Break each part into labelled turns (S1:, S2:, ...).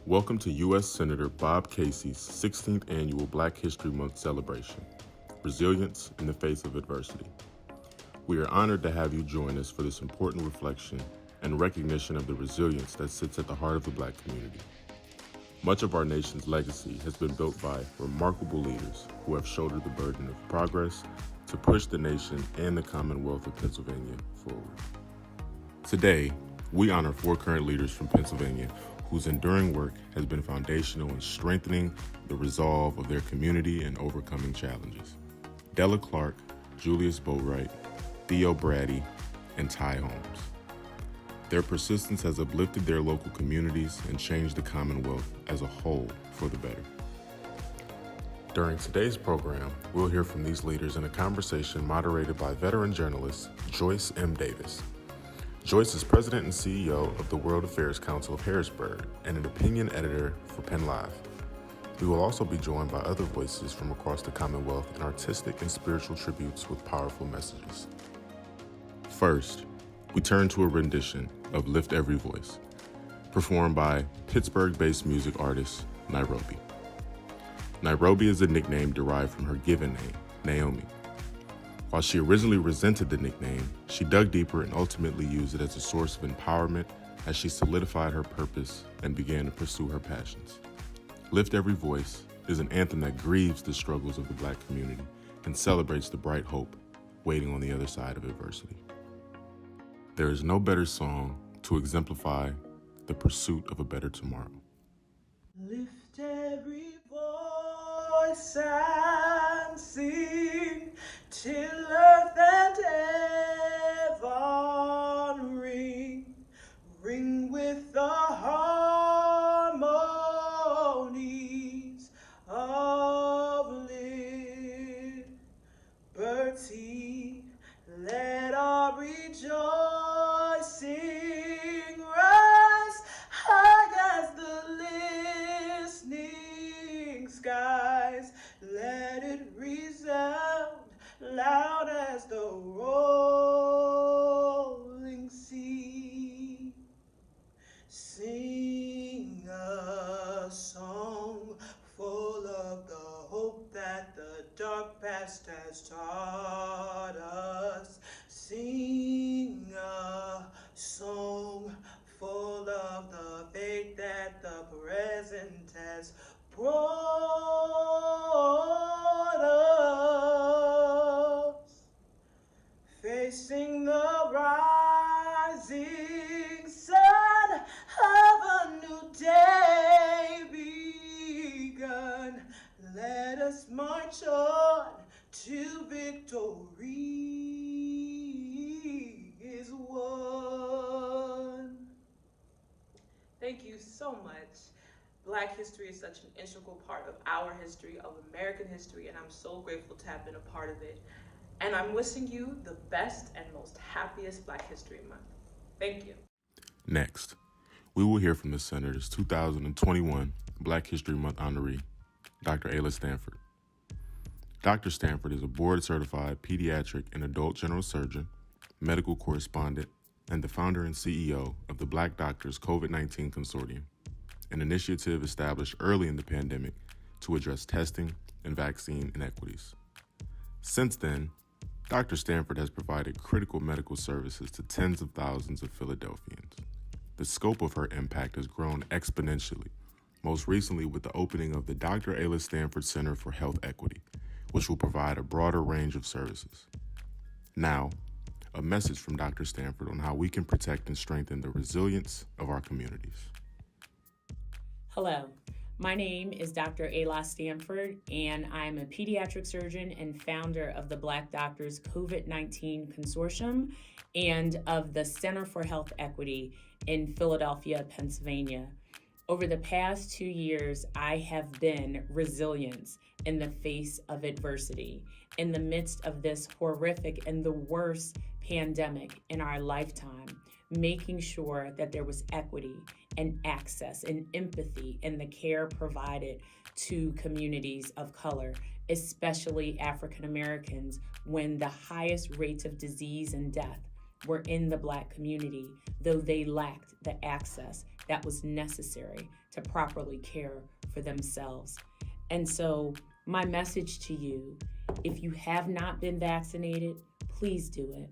S1: Welcome to U.S. Senator Bob Casey's 16th Annual Black History Month celebration, Resilience in the Face of Adversity. We are honored to have you join us for this important reflection and recognition of the resilience that sits at the heart of the Black community. Much of our nation's legacy has been built by remarkable leaders who have shouldered the burden of progress to push the nation and the Commonwealth of Pennsylvania forward. Today, we honor 4 current leaders from Pennsylvania whose enduring work has been foundational in strengthening the resolve of their community and overcoming challenges. Della, Julius Boatwright, Theo Braddy, and Ty Holmes. Their persistence has uplifted their local communities and changed the Commonwealth as a whole for the better. During today's program, we'll hear from these leaders in a conversation moderated by veteran journalist Joyce M. Davis. Joyce is president and CEO of the World Affairs Council of Harrisburg and an opinion editor for Penn Live. We will also be joined by other voices from across the Commonwealth in artistic and spiritual tributes with powerful messages. First, we turn to a rendition of Lift Every Voice, performed by Pittsburgh-based music artist Nairobi. Nairobi is a nickname derived from her given name, Naomi. While she originally resented the nickname, she dug deeper and ultimately used it as a source of empowerment as she solidified her purpose and began to pursue her passions. Lift Every Voice is an anthem that grieves the struggles of the Black community and celebrates the bright hope waiting on the other side of adversity. There is no better song to exemplify the pursuit of a better tomorrow.
S2: Lift every voice and sing till earth and heaven ring with the harmonies of liberty. Let our rejoicing rise high as the listening skies. Let it resound loud as the rolling sea. Sing a song full of the hope that the dark past has taught us. Sing a song full of the faith that the present has brought us. Facing the rising sun of a new day begun, let us march on to victory is won.
S3: Thank you so much. Black history is such an integral part of our history, of American history, and I'm so grateful to have been a part of it. And I'm wishing you the best and most happiest Black History Month. Thank you.
S1: Next, we will hear from the Senator's 2021 Black History Month honoree, Dr. Ayla Stanford. Dr. Stanford is a board-certified pediatric and adult general surgeon, medical correspondent, and the founder and CEO of the Black Doctors COVID-19 Consortium, an initiative established early in the pandemic to address testing and vaccine inequities. Since then, Dr. Stanford has provided critical medical services to tens of thousands of Philadelphians. The scope of her impact has grown exponentially, most recently with the opening of the Dr. Ayla Stanford Center for Health Equity, which will provide a broader range of services. Now, a message from Dr. Stanford on how we can protect and strengthen the resilience of our communities.
S4: Hello, my name is Dr. Ayla Stanford, and I'm a pediatric surgeon and founder of the Black Doctors COVID-19 Consortium and of the Center for Health Equity in Philadelphia, Pennsylvania. Over the past 2 years, I have been resilient in the face of adversity, in the midst of this horrific and the worst pandemic in our lifetime, making sure that there was equity and access and empathy in the care provided to communities of color, especially African Americans, when the highest rates of disease and death were in the Black community, though they lacked the access that was necessary to properly care for themselves. And so my message to you, if you have not been vaccinated, please do it.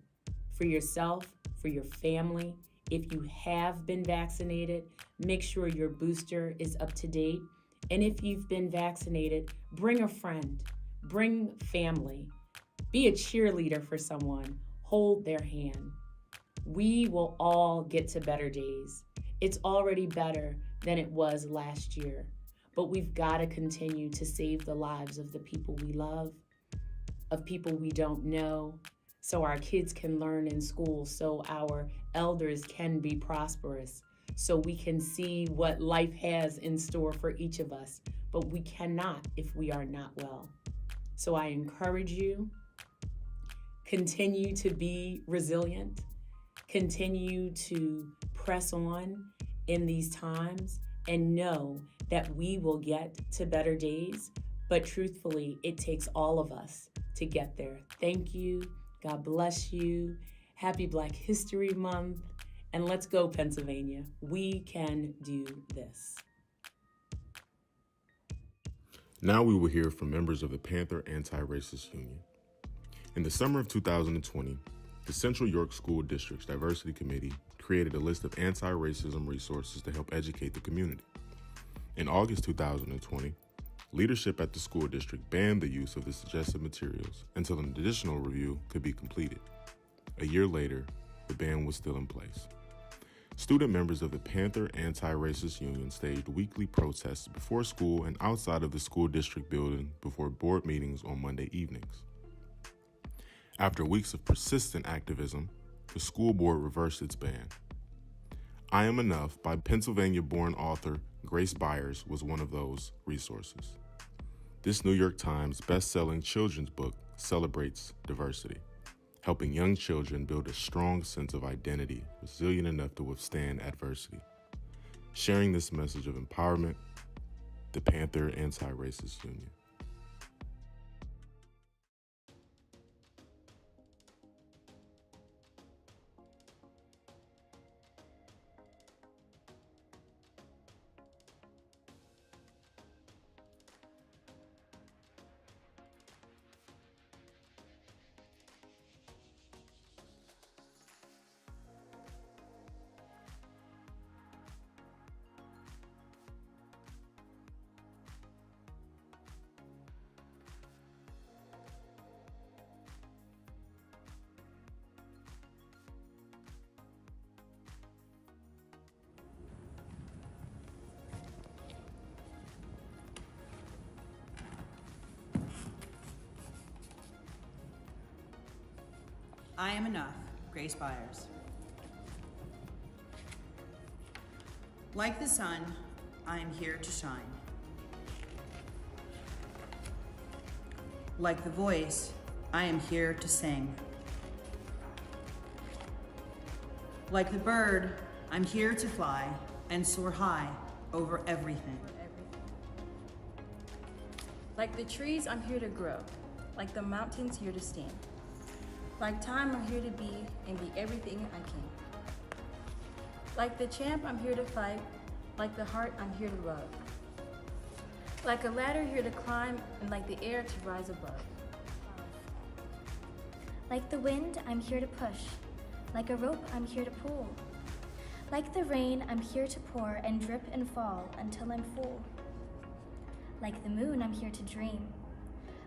S4: For yourself, for your family. If you have been vaccinated, make sure your booster is up to date. And if you've been vaccinated, bring a friend, bring family, be a cheerleader for someone, hold their hand. We will all get to better days. It's already better than it was last year, but we've got to continue to save the lives of the people we love, of people we don't know, so our kids can learn in school, so our elders can be prosperous, so we can see what life has in store for each of us, but we cannot if we are not well. So I encourage you, continue to be resilient, continue to press on in these times, and know that we will get to better days, but truthfully, it takes all of us to get there. Thank you. God bless you. Happy Black History Month. And let's go, Pennsylvania. We can do this.
S1: Now we will hear from members of the Panther Anti-Racist Union. In the summer of 2020, the Central York School District's Diversity Committee created a list of anti-racism resources to help educate the community. In August 2020, leadership at the school district banned the use of the suggested materials until an additional review could be completed. A year later, the ban was still in place. Student members of the Panther Anti-Racist Union staged weekly protests before school and outside of the school district building before board meetings on Monday evenings. After weeks of persistent activism, the school board reversed its ban. I Am Enough by Pennsylvania-born author Grace Byers was one of those resources. This New York Times best-selling children's book celebrates diversity, helping young children build a strong sense of identity, resilient enough to withstand adversity. Sharing this message of empowerment, the Panther Anti-Racist Union.
S5: I Am Enough, Grace Byers. Like the sun, I am here to shine. Like the voice, I am here to sing. Like the bird, I'm here to fly and soar high over everything.
S6: Like the trees, I'm here to grow. Like the mountains, here to stand. Like time, I'm here to be and be everything I can. Like the champ, I'm here to fight. Like the heart, I'm here to love. Like a ladder, here to climb, and like the air, to rise above.
S7: Like the wind, I'm here to push. Like a rope, I'm here to pull. Like the rain, I'm here to pour and drip and fall until I'm full. Like the moon, I'm here to dream.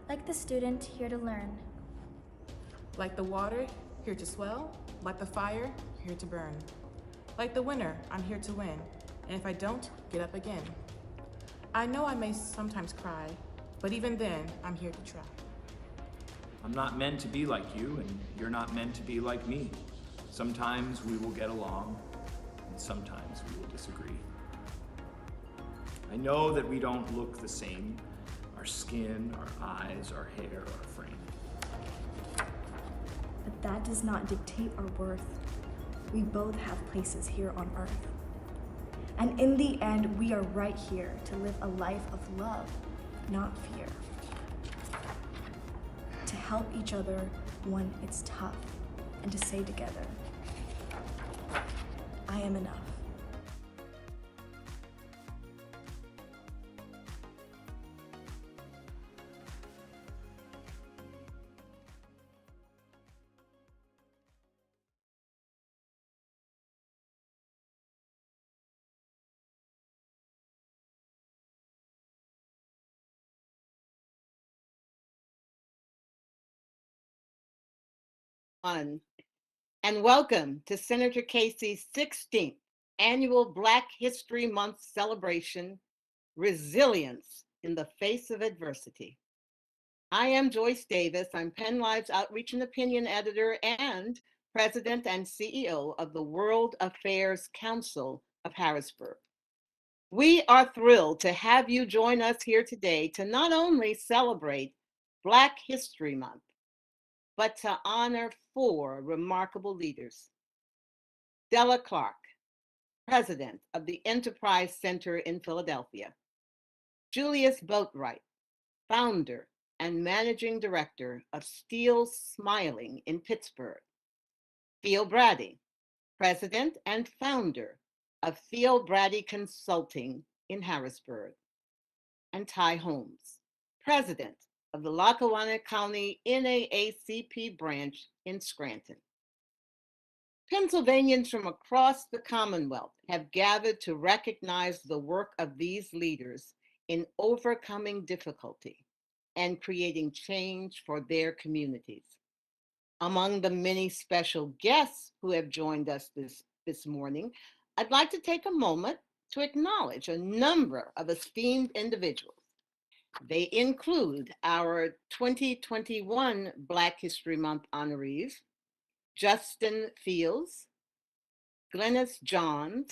S7: Like the student here to learn.
S8: Like the water, here to swell. Like the fire, here to burn. Like the winner, I'm here to win. And if I don't, get up again. I know I may sometimes cry, but even then, I'm here to try.
S9: I'm not meant to be like you, and you're not meant to be like me. Sometimes we will get along, and sometimes we will disagree. I know that we don't look the same. Our skin, our eyes, our hair, our frame.
S10: But that does not dictate our worth. We both have places here on earth. And in the end, we are right here to live a life of love, not fear. To help each other when it's tough, and to say together, I am enough.
S11: And welcome to Senator Casey's 16th annual Black History Month celebration, Resilience in the Face of Adversity. I am Joyce Davis. I'm Penn Live's Outreach and Opinion Editor and President and CEO of the World Affairs Council of Harrisburg. We are thrilled to have you join us here today to not only celebrate Black History Month, but to honor 4 remarkable leaders. Della Clark, president of the Enterprise Center in Philadelphia. Julius Boatwright, founder and managing director of Steel Smiling in Pittsburgh. Theo Braddy, president and founder of Theo Braddy Consulting in Harrisburg. And Ty Holmes, president of the Lackawanna County NAACP branch in Scranton. Pennsylvanians from across the Commonwealth have gathered to recognize the work of these leaders in overcoming difficulty and creating change for their communities. Among the many special guests who have joined us this morning, I'd like to take a moment to acknowledge a number of esteemed individuals. They include our 2021 Black History Month honorees, Justin Fields, Glennis Johns,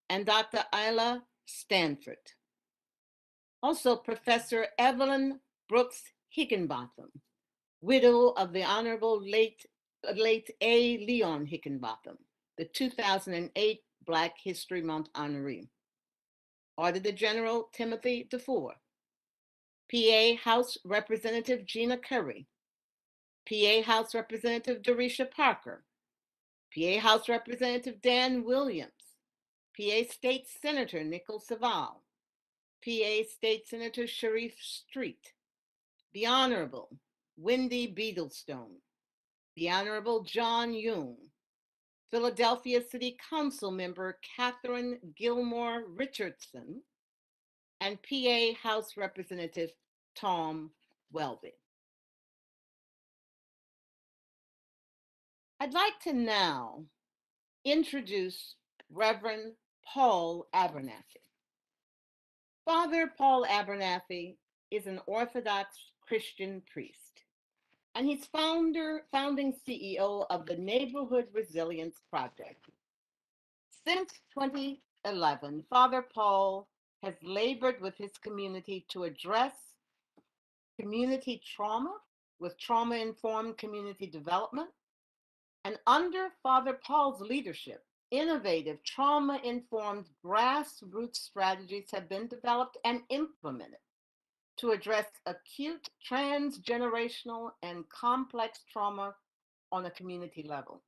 S11: and Dr. Isla Stanford. Also, Professor Evelyn Brooks Higginbotham, widow of the Honorable late A. Leon Higginbotham, the 2008 Black History Month honoree. Auditor General Timothy DeFore, PA House Representative Gina Curry, PA House Representative Dorisha Parker, PA House Representative Dan Williams, PA State Senator Nicole Saval, PA State Senator Sharif Street, the Honorable Wendy Beadlestone, the Honorable John Young, Philadelphia City Council Member Catherine Gilmore Richardson, and PA House Representative Tom Welby. I'd like to now introduce Reverend Paul Abernathy. Father Paul Abernathy is an Orthodox Christian priest, and he's founding CEO of the Neighborhood Resilience Project. Since 2011, Father Paul has labored with his community to address community trauma with trauma-informed community development. And under Father Paul's leadership, innovative trauma-informed grassroots strategies have been developed and implemented to address acute, transgenerational, and complex trauma on a community level.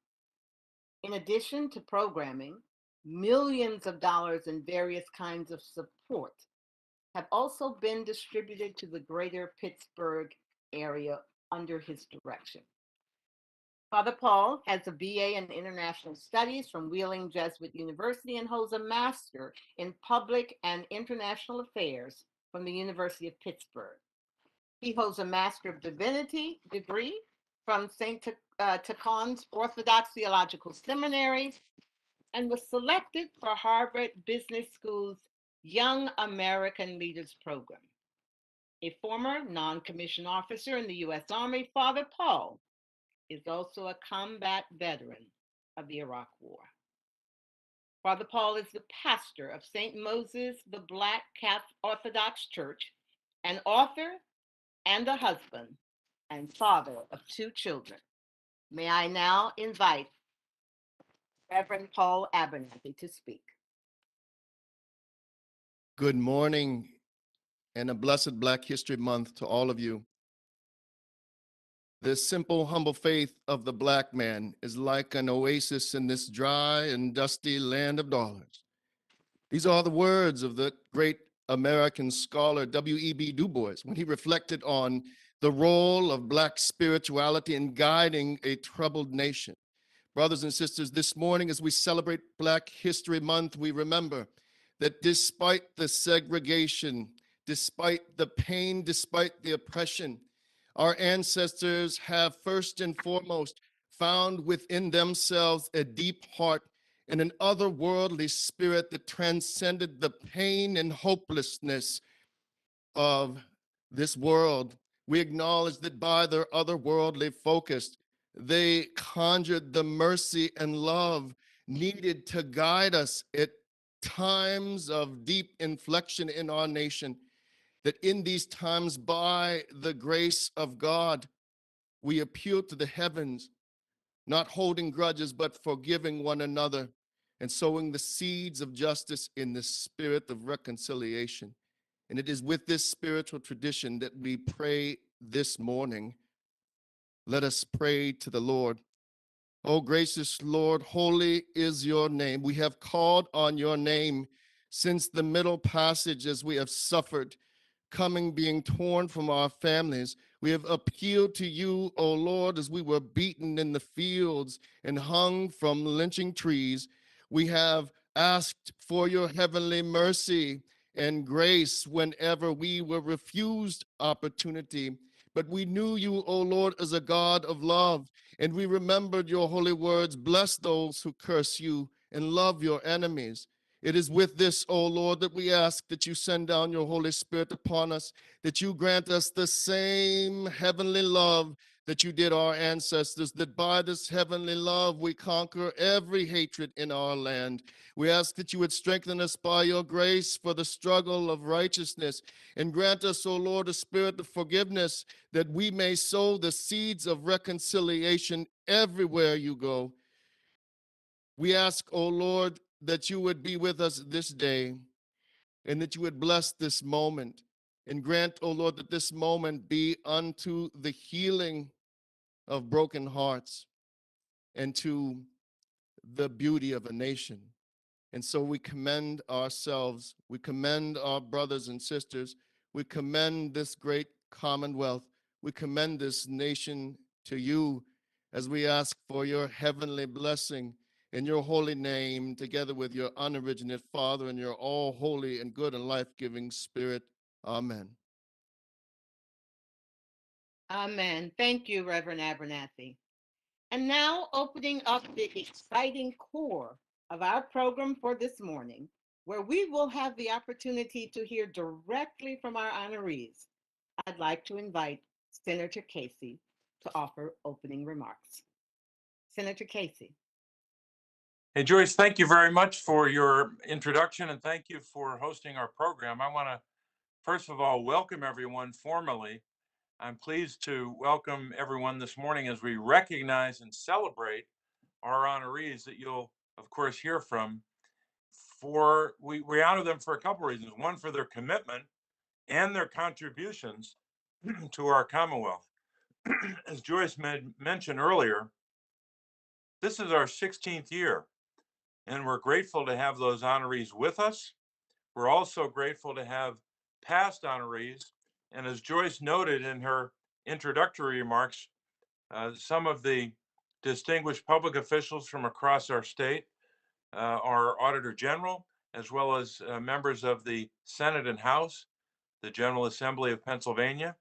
S11: In addition to programming, millions of dollars in various kinds of support have also been distributed to the greater Pittsburgh area under his direction. Father Paul has a BA in International Studies from Wheeling Jesuit University and holds a Master in Public and International Affairs from the University of Pittsburgh. He holds a Master of Divinity degree from St. Tikhon's Orthodox Theological Seminary and was selected for Harvard Business School's Young American Leaders Program. A former non-commissioned officer in the U.S. Army, Father Paul is also a combat veteran of the Iraq War. Father Paul is the pastor of St. Moses, the Black Catholic Orthodox Church, an author and a husband and father of 2 children. May I now invite Reverend Paul Abernathy to speak.
S12: Good morning and a blessed Black History Month to all of you. The simple, humble faith of the Black man is like an oasis in this dry and dusty land of dollars. These are the words of the great American scholar W.E.B. Du Bois when he reflected on the role of Black spirituality in guiding a troubled nation. Brothers and sisters, this morning as we celebrate Black History Month, we remember that despite the segregation, despite the pain, despite the oppression, our ancestors have first and foremost found within themselves a deep heart and an otherworldly spirit that transcended the pain and hopelessness of this world. We acknowledge that by their otherworldly focus, they conjured the mercy and love needed to guide us at times of deep inflection in our nation, that in these times, by the grace of God, we appeal to the heavens, not holding grudges, but forgiving one another and sowing the seeds of justice in the spirit of reconciliation. And it is with this spiritual tradition that we pray this morning. Let us pray to the Lord. O gracious Lord, holy is your name. We have called on your name since the middle passage as we have suffered, coming, being torn from our families. We have appealed to you, O Lord, as we were beaten in the fields and hung from lynching trees. We have asked for your heavenly mercy and grace whenever we were refused opportunity. But we knew you, O Lord, as a God of love, and we remembered your holy words, bless those who curse you and love your enemies. It is with this, O Lord, that we ask that you send down your Holy Spirit upon us, that you grant us the same heavenly love that you did our ancestors, that by this heavenly love we conquer every hatred in our land. We ask that you would strengthen us by your grace for the struggle of righteousness, and grant us, O Lord, a spirit of forgiveness, that we may sow the seeds of reconciliation everywhere you go. We ask, O Lord, that you would be with us this day, and that you would bless this moment, and grant, O Lord, that this moment be unto the healing of broken hearts and to the beauty of a nation. And so we commend ourselves, we commend our brothers and sisters, we commend this great Commonwealth, we commend this nation to you as we ask for your heavenly blessing in your holy name, together with your unoriginate Father and your all holy and good and life-giving Spirit. Amen.
S11: Amen. Thank you, Reverend Abernathy. And now opening up the exciting core of our program for this morning, where we will have the opportunity to hear directly from our honorees. I'd like to invite Senator Casey to offer opening remarks. Senator Casey.
S13: Hey, Joyce, thank you very much for your introduction, and thank you for hosting our program. I want to, first of all, welcome everyone formally. I'm pleased to welcome everyone this morning as we recognize and celebrate our honorees that you'll, of course, hear from. We honor them for a couple reasons. One, for their commitment and their contributions to our Commonwealth. As Joyce mentioned earlier, this is our 16th year, and we're grateful to have those honorees with us. We're also grateful to have past honorees, and as Joyce noted in her introductory remarks, some of the distinguished public officials from across our state, our Auditor General, as well as members of the Senate and House, the General Assembly of Pennsylvania,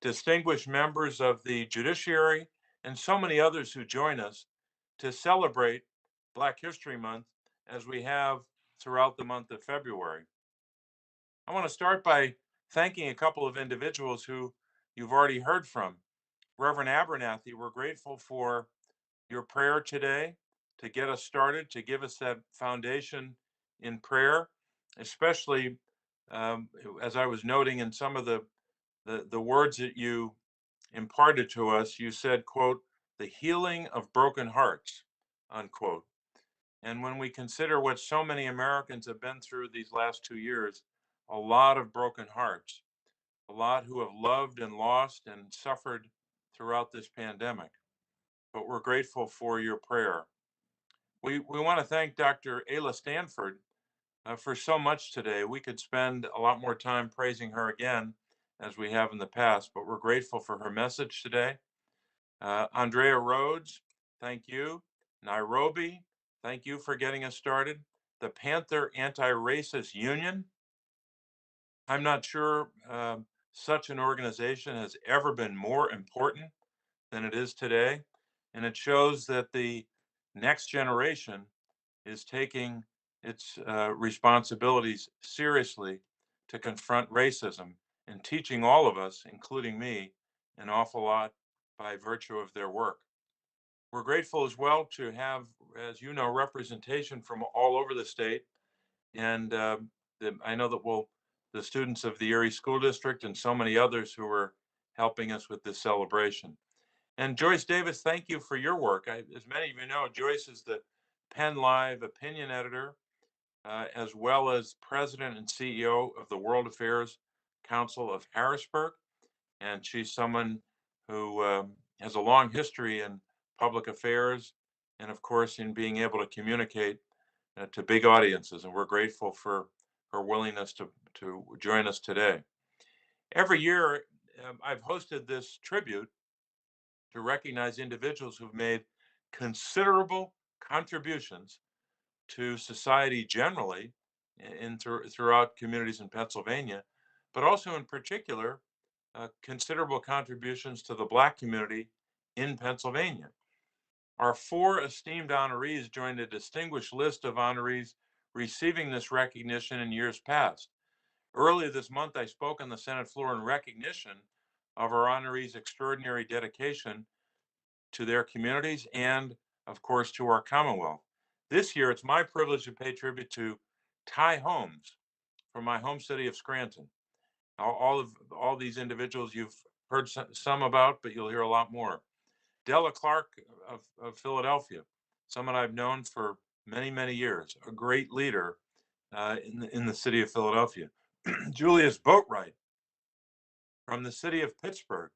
S13: distinguished members of the judiciary, and so many others who join us to celebrate Black History Month as we have throughout the month of February. I want to start by thanking a couple of individuals who you've already heard from. Reverend Abernathy, we're grateful for your prayer today to get us started, to give us that foundation in prayer, especially as I was noting in some of the words that you imparted to us, you said, quote, the healing of broken hearts, unquote. And when we consider what so many Americans have been through these last 2 years, a lot of broken hearts, a lot who have loved and lost and suffered throughout this pandemic. But we're grateful for your prayer. We want to thank Dr. Ayla Stanford for so much today. We could spend a lot more time praising her again, as we have in the past, but we're grateful for her message today. Andrea Rhodes, thank you. Nairobi, thank you for getting us started. The Panther Anti-Racist Union. I'm not sure such an organization has ever been more important than it is today. And it shows that the next generation is taking its responsibilities seriously to confront racism and teaching all of us, including me, an awful lot by virtue of their work. We're grateful as well to have, as you know, representation from all over the state. And I know that the students of the Erie School District and so many others who are helping us with this celebration. And Joyce Davis, thank you for your work. As many of you know, Joyce is the Penn Live opinion editor, as well as president and CEO of the World Affairs Council of Harrisburg. And she's someone who has a long history in public affairs and, of course, in being able to communicate to big audiences. And we're grateful for her willingness to join us today. Every year, I've hosted this tribute to recognize individuals who've made considerable contributions to society generally throughout communities in Pennsylvania, but also in particular, considerable contributions to the Black community in Pennsylvania. Our 4 esteemed honorees joined a distinguished list of honorees receiving this recognition in years past. Earlier this month, I spoke on the Senate floor in recognition of our honorees' extraordinary dedication to their communities and, of course, to our Commonwealth. This year, it's my privilege to pay tribute to Ty Holmes from my home city of Scranton. All these individuals you've heard some about, but you'll hear a lot more. Della Clark of Philadelphia, someone I've known for many, many years, a great leader in the city of Philadelphia. Julius Boatwright from the city of Pittsburgh.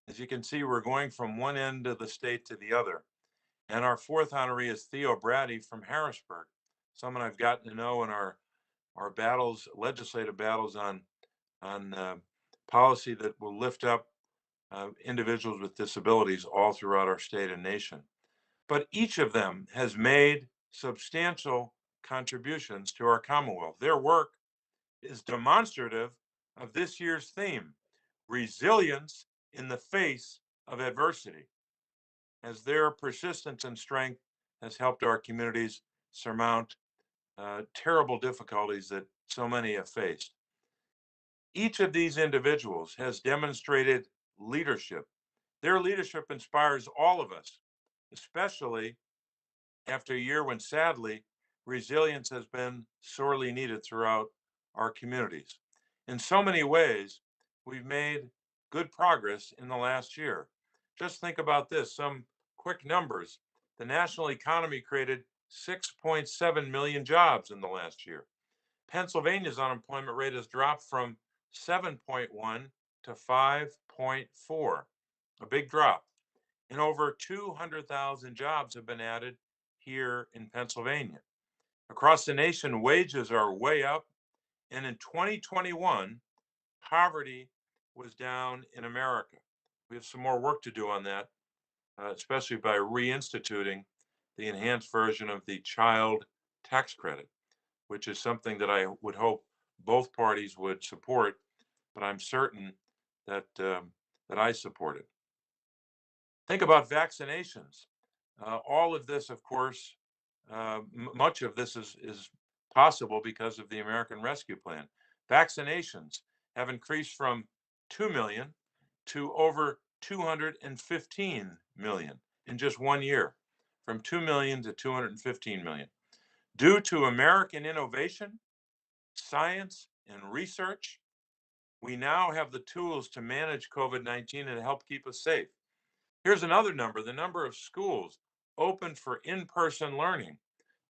S13: As you can see, we're going from one end of the state to the other. And our 4th honoree is Theo Braddy from Harrisburg, someone I've gotten to know in our battles, legislative battles on policy that will lift up individuals with disabilities all throughout our state and nation. But each of them has made substantial contributions to our Commonwealth. Their work is demonstrative of this year's theme, resilience in the face of adversity, as their persistence and strength has helped our communities surmount terrible difficulties that so many have faced. Each of these individuals has demonstrated leadership. Their leadership inspires all of us, especially after a year when, sadly, resilience has been sorely needed throughout our communities. In so many ways, we've made good progress in the last year. Just think about this, some quick numbers. The national economy created 6.7 million jobs in the last year. Pennsylvania's unemployment rate has dropped from 7.1 to 5.4, a big drop. And over 200,000 jobs have been added here in Pennsylvania. Across the nation, wages are way up. And in 2021, poverty was down in America. We have some more work to do on that, especially by reinstituting the enhanced version of the child tax credit, which is something that I would hope both parties would support. But I'm certain that that I supported. Think about vaccinations. All of this, of course, much of this is possible because of the American Rescue Plan. Vaccinations have increased from 2 million to over 215 million in just 1 year, from 2 million to 215 million. Due to American innovation, science, and research, we now have the tools to manage COVID-19 and help keep us safe. Here's another number. The number of schools open for in-person learning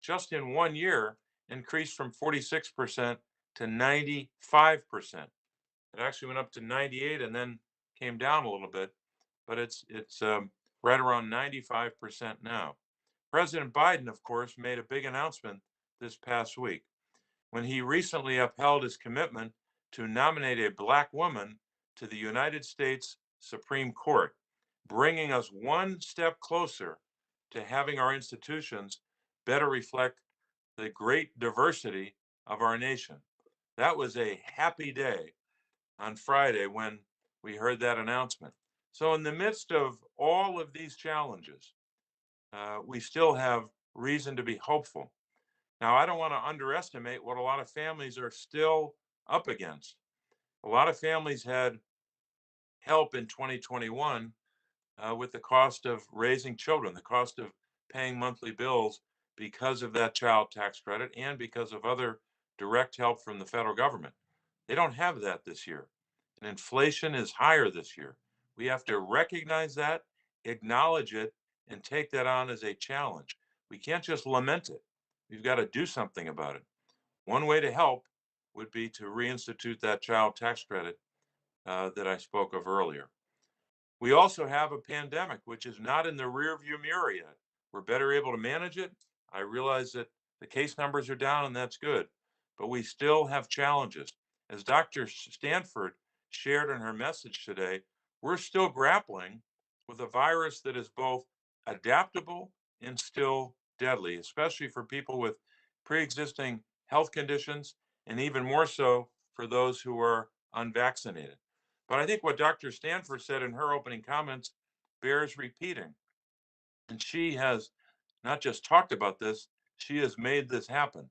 S13: just in 1 year increased from 46% to 95%. It actually went up to 98 and then came down a little bit, but it's right around 95% now. President Biden, of course, made a big announcement this past week when he recently upheld his commitment to nominate a Black woman to the United States Supreme Court, bringing us one step closer to having our institutions better reflect the great diversity of our nation. That was a happy day on Friday when we heard that announcement. So in the midst of all of these challenges, we still have reason to be hopeful. Now, I don't want to underestimate what a lot of families are still up against. A lot of families had help in 2021 with the cost of raising children, the cost of paying monthly bills because of that child tax credit and because of other direct help from the federal government. They don't have that this year. And inflation is higher this year. We have to recognize that, acknowledge it, and take that on as a challenge. We can't just lament it. We've got to do something about it. One way to help would be to reinstitute that child tax credit that I spoke of earlier. We also have a pandemic, which is not in the rearview mirror yet. We're better able to manage it. I realize that the case numbers are down, and that's good, but we still have challenges. As Dr. Stanford shared in her message today, we're still grappling with a virus that is both adaptable and still deadly, especially for people with pre-existing health conditions, and even more so for those who are unvaccinated. But I think what Dr. Stanford said in her opening comments bears repeating. And she has not just talked about this, she has made this happen.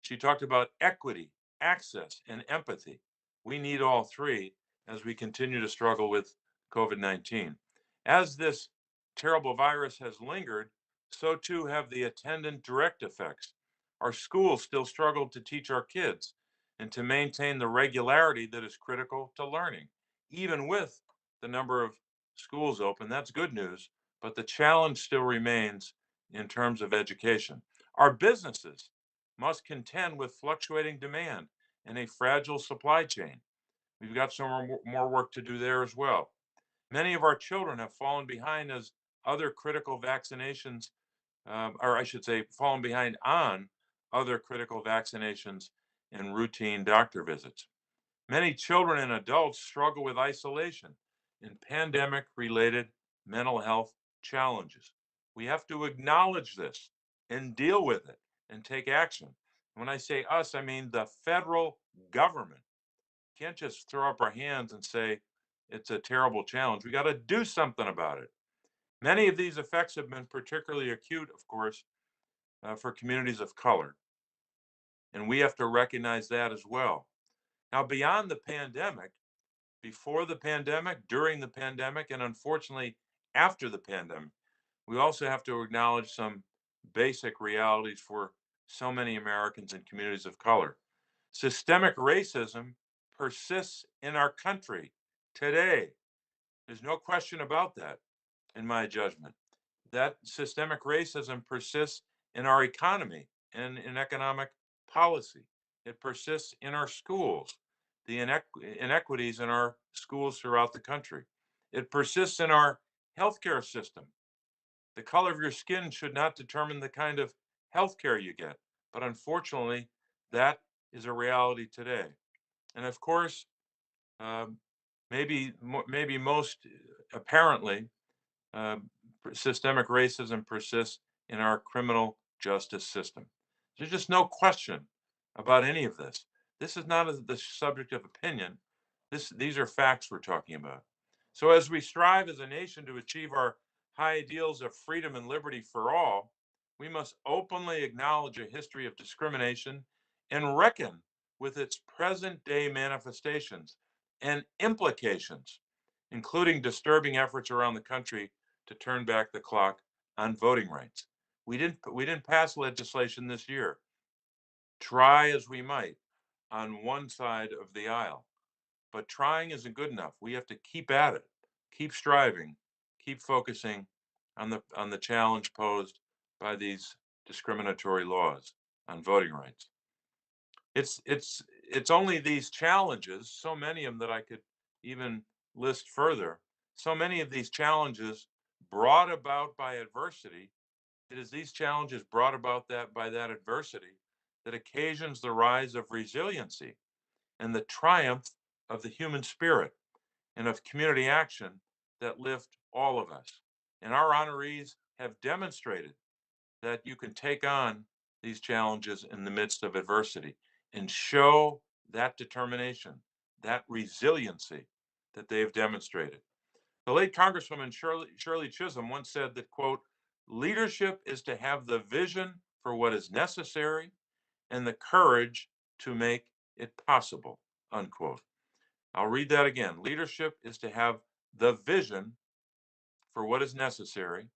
S13: She talked about equity, access, and empathy. We need all three as we continue to struggle with COVID-19. As this terrible virus has lingered, so too have the attendant direct effects. Our schools still struggle to teach our kids and to maintain the regularity that is critical to learning. Even with the number of schools open, that's good news, but the challenge still remains in terms of education. Our businesses must contend with fluctuating demand and a fragile supply chain. We've got some more work to do there as well. Many of our children have fallen behind as other critical vaccinations, or I should say, fallen behind on other critical vaccinations and routine doctor visits. Many children and adults struggle with isolation and pandemic-related mental health challenges. We have to acknowledge this and deal with it and take action. When I say us, I mean the federal government. Can't just throw up our hands and say it's a terrible challenge. We got to do something about it. Many of these effects have been particularly acute, of course, for communities of color. And we have to recognize that as well. Now, beyond the pandemic, before the pandemic, during the pandemic, and unfortunately after the pandemic, we also have to acknowledge some basic realities for so many Americans and communities of color. Systemic racism persists in our country today. There's no question about that, in my judgment. That systemic racism persists in our economy and in economic policy. It persists in our schools, the inequities in our schools throughout the country. It persists in our healthcare system. The color of your skin should not determine the kind of healthcare you get, but unfortunately, that is a reality today. And of course, maybe most apparently, systemic racism persists in our criminal justice system. There's just no question about any of this. This is not the subject of opinion. These are facts we're talking about. So as we strive as a nation to achieve our high ideals of freedom and liberty for all, we must openly acknowledge a history of discrimination and reckon with its present day manifestations and implications, including disturbing efforts around the country to turn back the clock on voting rights. We didn't pass legislation this year. Try as we might on one side of the aisle, but trying isn't good enough. We have to keep at it, keep striving, keep focusing on the challenge posed by these discriminatory laws on voting rights. It's only these challenges, so many of them that I could even list further, so many of these challenges brought about by adversity. It is these challenges brought about by that adversity that occasions the rise of resiliency and the triumph of the human spirit and of community action that lift all of us. And our honorees have demonstrated that you can take on these challenges in the midst of adversity and show that determination, that resiliency that they've demonstrated. The late Congresswoman Shirley Chisholm once said that, quote, leadership is to have the vision for what is necessary and the courage to make it possible, unquote. I'll read that again. Leadership is to have the vision for what is necessary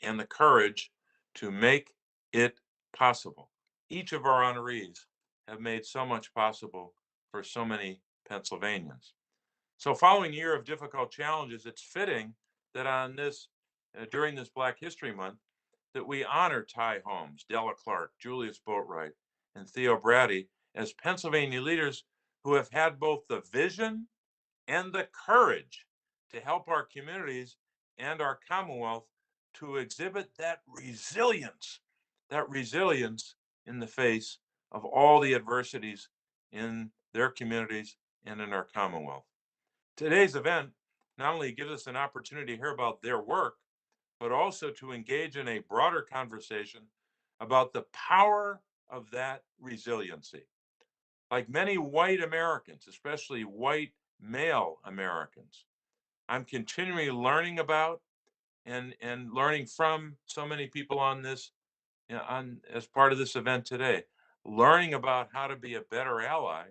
S13: and the courage to make it possible. Each of our honorees have made so much possible for so many Pennsylvanians. So following a year of difficult challenges, it's fitting that during this Black History Month, that we honor Ty Holmes, Della, Julius Boatwright, and Theo Braddy as Pennsylvania leaders who have had both the vision and the courage to help our communities and our Commonwealth to exhibit that resilience in the face of all the adversities in their communities and in our Commonwealth. Today's event not only gives us an opportunity to hear about their work, but also to engage in a broader conversation about the power of that resiliency. Like many white Americans, especially white male Americans, I'm continually learning about and learning from so many people on this, as part of this event today, learning about how to be a better ally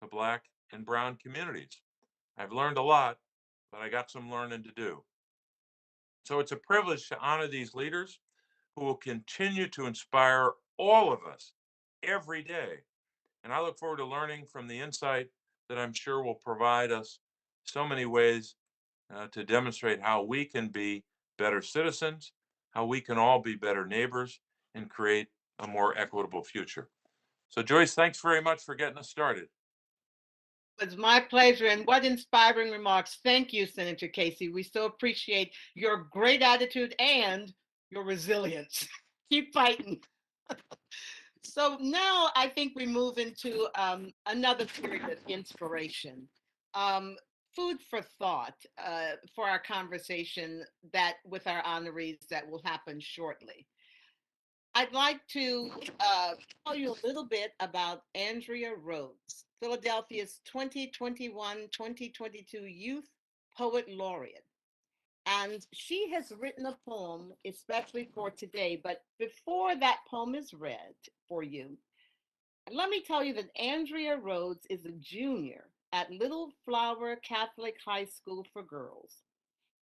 S13: to Black and brown communities. I've learned a lot, but I got some learning to do. So it's a privilege to honor these leaders who will continue to inspire all of us every day. And I look forward to learning from the insight that I'm sure will provide us so many ways to demonstrate how we can be better citizens, how we can all be better neighbors, and create a more equitable future. So Joyce, thanks very much for getting us started.
S11: It's my pleasure, and what inspiring remarks. Thank you, Senator Casey. We so appreciate your great attitude and your resilience. Keep fighting. So now I think we move into another period of inspiration. Food for thought for our conversation with our honorees that will happen shortly. I'd like to tell you a little bit about Andrea Rhodes, Philadelphia's 2021-2022 Youth Poet Laureate. And she has written a poem especially for today, but before that poem is read for you, let me tell you that Andrea Rhodes is a junior at Little Flower Catholic High School for Girls,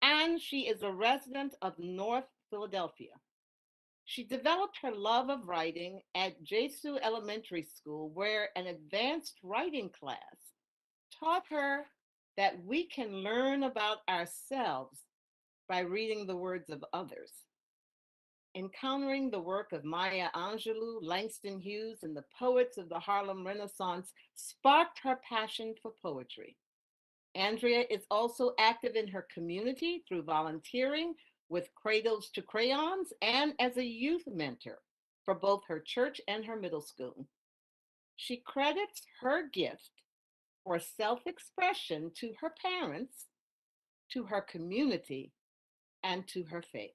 S11: and she is a resident of North Philadelphia. She developed her love of writing at Jesu Elementary School, where an advanced writing class taught her that we can learn about ourselves by reading the words of others. Encountering the work of Maya Angelou, Langston Hughes, and the poets of the Harlem Renaissance sparked her passion for poetry. Andrea is also active in her community through volunteering with Cradles to Crayons and as a youth mentor for both her church and her middle school. She credits her gift for self-expression to her parents, to her community, and to her faith.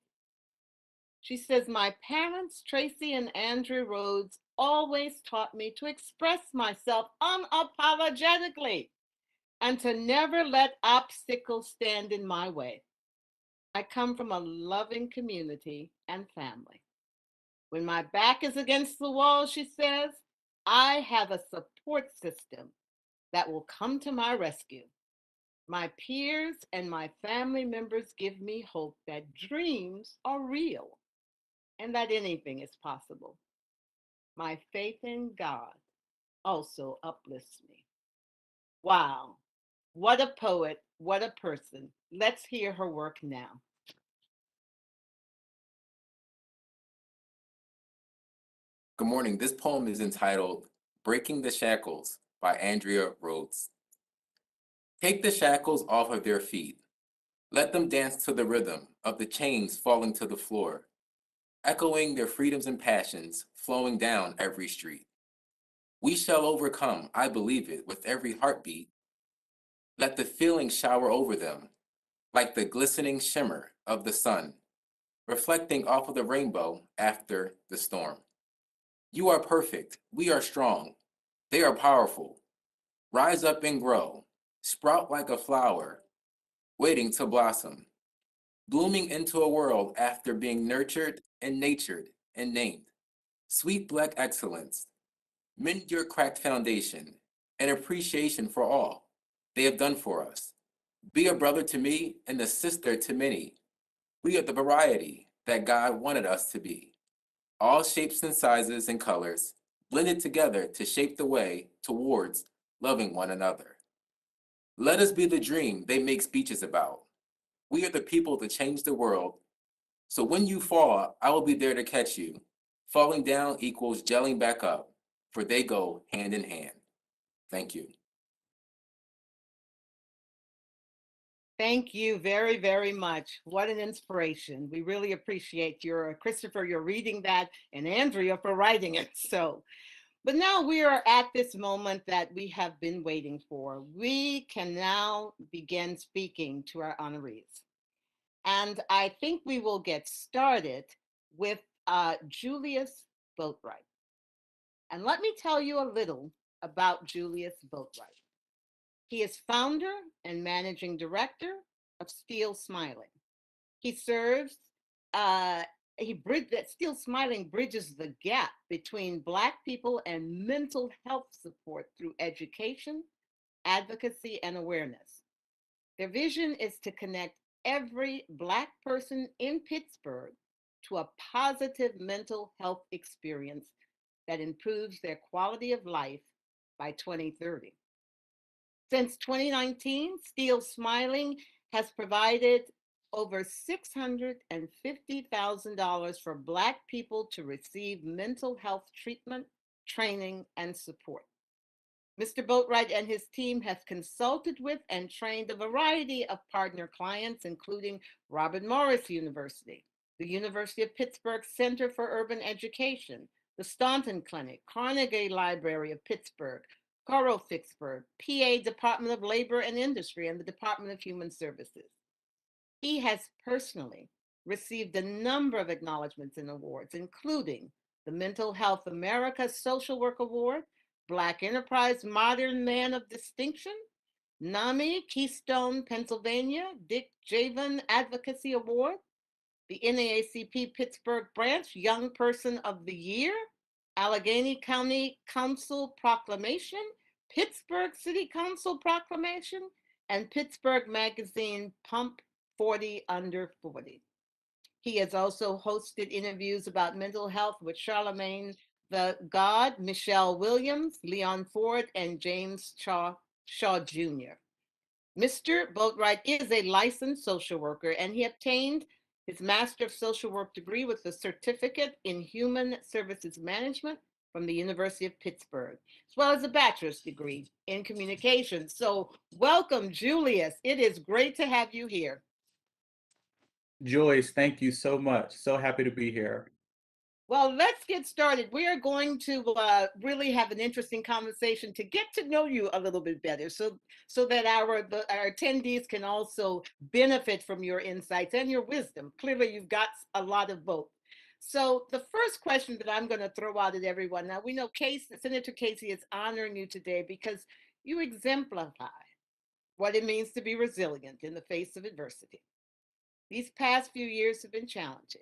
S11: She says, my parents, Tracy and Andrew Rhodes, always taught me to express myself unapologetically and to never let obstacles stand in my way. I come from a loving community and family. When my back is against the wall, she says, I have a support system that will come to my rescue. My peers and my family members give me hope that dreams are real and that anything is possible. My faith in God also uplifts me. Wow, what a poet, what a person. Let's hear her work now.
S14: Good morning. This poem is entitled Breaking the Shackles by Andrea Rhodes. Take the shackles off of their feet. Let them dance to the rhythm of the chains falling to the floor, echoing their freedoms and passions flowing down every street. We shall overcome, I believe it, with every heartbeat. Let the feeling shower over them like the glistening shimmer of the sun, reflecting off of the rainbow after the storm. You are perfect. We are strong. They are powerful. Rise up and grow. Sprout like a flower, waiting to blossom. Blooming into a world after being nurtured and natured and named. Sweet black excellence. Mend your cracked foundation and appreciation for all they have done for us. Be a brother to me and a sister to many. We are the variety that God wanted us to be. All shapes and sizes and colors blended together to shape the way towards loving one another. Let us be the dream they make speeches about. We are the people to change the world. So when you fall, I will be there to catch you. Falling down equals gelling back up, for they go hand in hand. Thank you.
S11: Thank you very, very much. What an inspiration. We really appreciate your, Christopher, your reading that, and Andrea for writing it. But now we are at this moment that we have been waiting for. We can now begin speaking to our honorees. And I think we will get started with Julius Boatwright. And let me tell you a little about Julius Boatwright. He is founder and managing director of Still Smiling. He serves, Still Smiling bridges the gap between Black people and mental health support through education, advocacy, and awareness. Their vision is to connect every Black person in Pittsburgh to a positive mental health experience that improves their quality of life by 2030. Since 2019, Still Smiling has provided over $650,000 for Black people to receive mental health treatment, training, and support. Mr. Boatwright and his team have consulted with and trained a variety of partner clients, including Robert Morris University, the University of Pittsburgh Center for Urban Education, the Staunton Clinic, Carnegie Library of Pittsburgh, Coro Fitchburg, PA Department of Labor and Industry, and the Department of Human Services. He has personally received a number of acknowledgments and awards, including the Mental Health America Social Work Award, Black Enterprise Modern Man of Distinction, NAMI Keystone, Pennsylvania, Dick Javan Advocacy Award, the NAACP Pittsburgh Branch Young Person of the Year, Allegheny County Council Proclamation, Pittsburgh City Council Proclamation, and Pittsburgh Magazine Pump 40 Under 40. He has also hosted interviews about mental health with Charlemagne the God, Michelle Williams, Leon Ford, and James Shaw Jr. Mr. Boatwright is a licensed social worker, and he obtained his Master of Social Work degree with a certificate in Human Services Management from the University of Pittsburgh, as well as a bachelor's degree in communication. So welcome, Julius. It is great to have you here.
S15: Joyce, thank you so much. So happy to be here.
S11: Well, let's get started. We are going to really have an interesting conversation to get to know you a little bit better so that our attendees can also benefit from your insights and your wisdom. Clearly, you've got a lot of both. So the first question that I'm going to throw out at everyone, now we know Senator Casey is honoring you today because you exemplify what it means to be resilient in the face of adversity. These past few years have been challenging,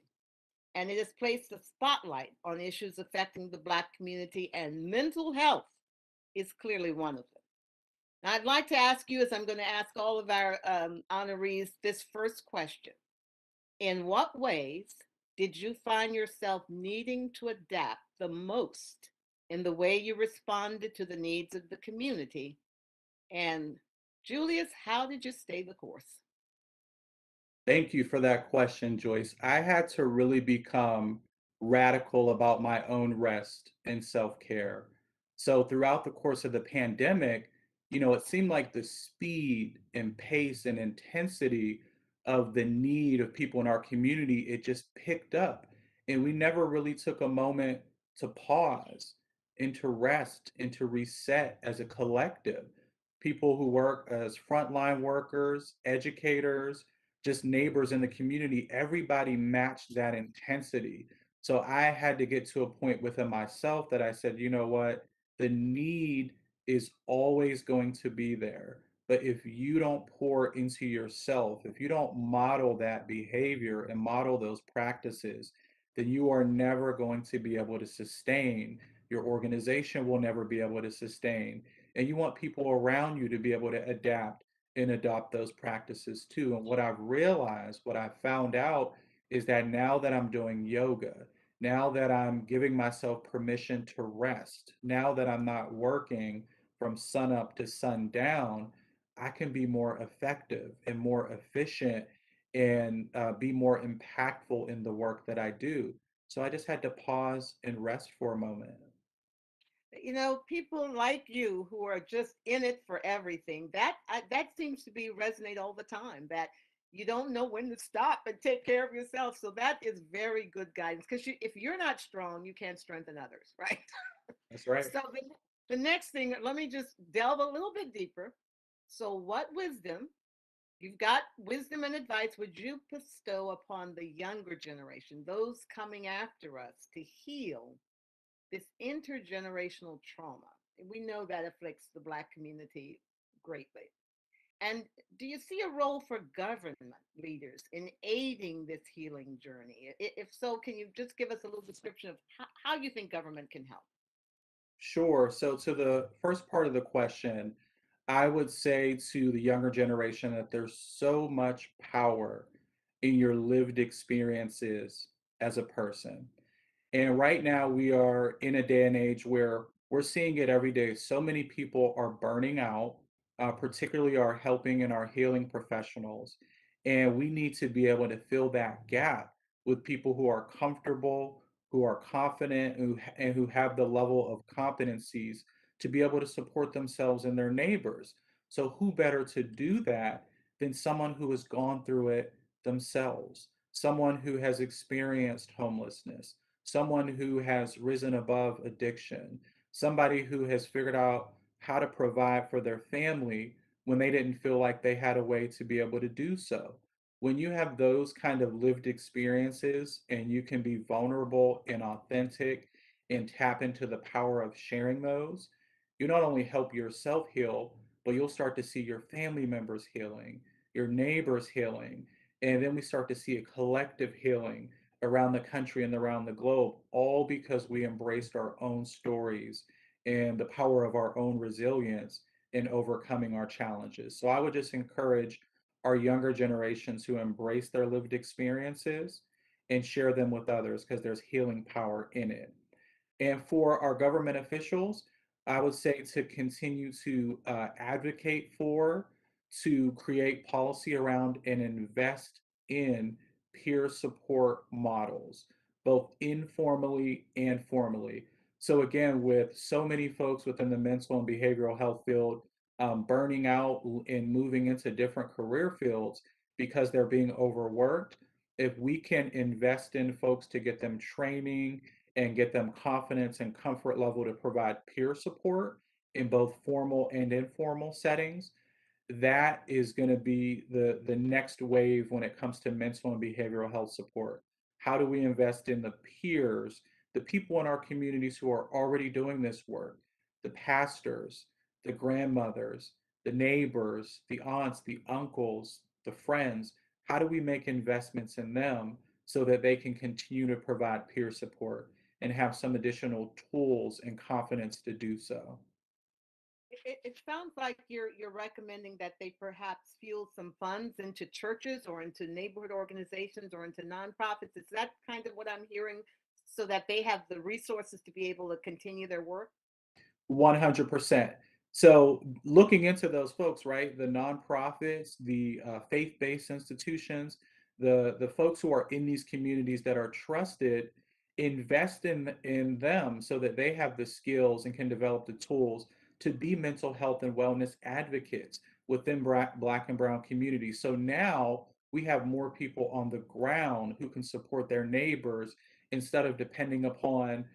S11: and it has placed a spotlight on issues affecting the Black community, and mental health is clearly one of them. Now, I'd like to ask you, as I'm going to ask all of our honorees, this first question. In what ways did you find yourself needing to adapt the most in the way you responded to the needs of the community? And Julius, how did you stay the course?
S15: Thank you for that question, Joyce. I had to really become radical about my own rest and self-care. So throughout the course of the pandemic, it seemed like the speed and pace and intensity of the need of people in our community, it just picked up. And we never really took a moment to pause and to rest and to reset as a collective. People who work as frontline workers, educators, just neighbors in the community, everybody matched that intensity. So I had to get to a point within myself that I said, you know what? The need is always going to be there. But if you don't pour into yourself, if you don't model that behavior and model those practices, then you are never going to be able to sustain. Your organization will never be able to sustain. And you want people around you to be able to adapt and adopt those practices too. And what I've realized, what I've found out is that now that I'm doing yoga, now that I'm giving myself permission to rest, now that I'm not working from sun up to sundown, I can be more effective and more efficient and be more impactful in the work that I do. So I just had to pause and rest for a moment.
S11: People like you who are just in it for everything, that seems to be resonate all the time, that you don't know when to stop and take care of yourself. So that is very good guidance, because if you're not strong, you can't strengthen others, right?
S15: That's right.
S11: So the next thing, let me just delve a little bit deeper. So what wisdom, you've got wisdom and advice, would you bestow upon the younger generation, those coming after us, to heal this intergenerational trauma? We know that afflicts the Black community greatly. And do you see a role for government leaders in aiding this healing journey? If so, can you just give us a little description of how you think government can help?
S15: Sure. So, to the first part of the question, I would say to the younger generation that there's so much power in your lived experiences as a person. And right now, we are in a day and age where we're seeing it every day. So many people are burning out, particularly our helping and our healing professionals. And we need to be able to fill that gap with people who are comfortable, who are confident, and who have the level of competencies to be able to support themselves and their neighbors. So, who better to do that than someone who has gone through it themselves, someone who has experienced homelessness, someone who has risen above addiction, somebody who has figured out how to provide for their family when they didn't feel like they had a way to be able to do so. When you have those kind of lived experiences and you can be vulnerable and authentic and tap into the power of sharing those, you not only help yourself heal, but you'll start to see your family members healing, your neighbors healing, and then we start to see a collective healing around the country and around the globe, all because we embraced our own stories and the power of our own resilience in overcoming our challenges. So I would just encourage our younger generations to embrace their lived experiences and share them with others because there's healing power in it. And for our government officials, I would say to continue to advocate for, to create policy around, and invest in peer support models, both informally and formally. So, again, with so many folks within the mental and behavioral health field burning out and moving into different career fields because they're being overworked, if we can invest in folks to get them training and get them confidence and comfort level to provide peer support in both formal and informal settings, that is going to be the next wave when it comes to mental and behavioral health support. How do we invest in the peers, the people in our communities who are already doing this work, the pastors, the grandmothers, the neighbors, the aunts, the uncles, the friends? How do we make investments in them so that they can continue to provide peer support and have some additional tools and confidence to do so?
S11: It sounds like you're recommending that they perhaps fuel some funds into churches or into neighborhood organizations or into nonprofits. Is that kind of what I'm hearing, so that they have the resources to be able to continue their work?
S15: 100%. So looking into those folks, right? The nonprofits, the faith-based institutions, the folks who are in these communities that are trusted, invest in them so that they have the skills and can develop the tools to be mental health and wellness advocates within Black and Brown communities. So now we have more people on the ground who can support their neighbors instead of depending upon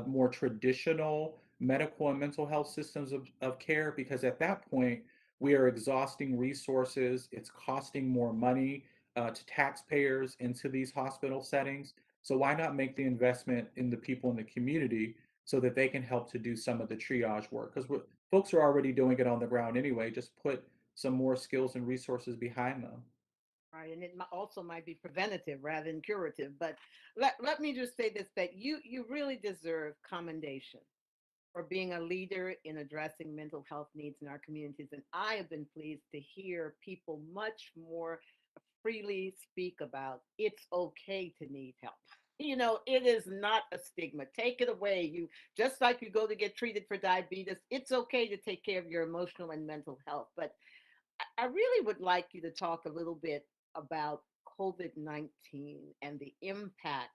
S15: more traditional medical and mental health systems of care, because at that point we are exhausting resources. It's costing more money to taxpayers into these hospital settings. So why not make the investment in the people in the community so that they can help to do some of the triage work? Because folks are already doing it on the ground anyway. Just put some more skills and resources behind them.
S11: Right, and it also might be preventative rather than curative. But let me just say this, that you really deserve commendation for being a leader in addressing mental health needs in our communities. And I have been pleased to hear people much more freely speak about it's okay to need help. You know, it is not a stigma. Take it away. You, just like you go to get treated for diabetes, it's okay to take care of your emotional and mental health. But I really would like you to talk a little bit about COVID-19 and the impact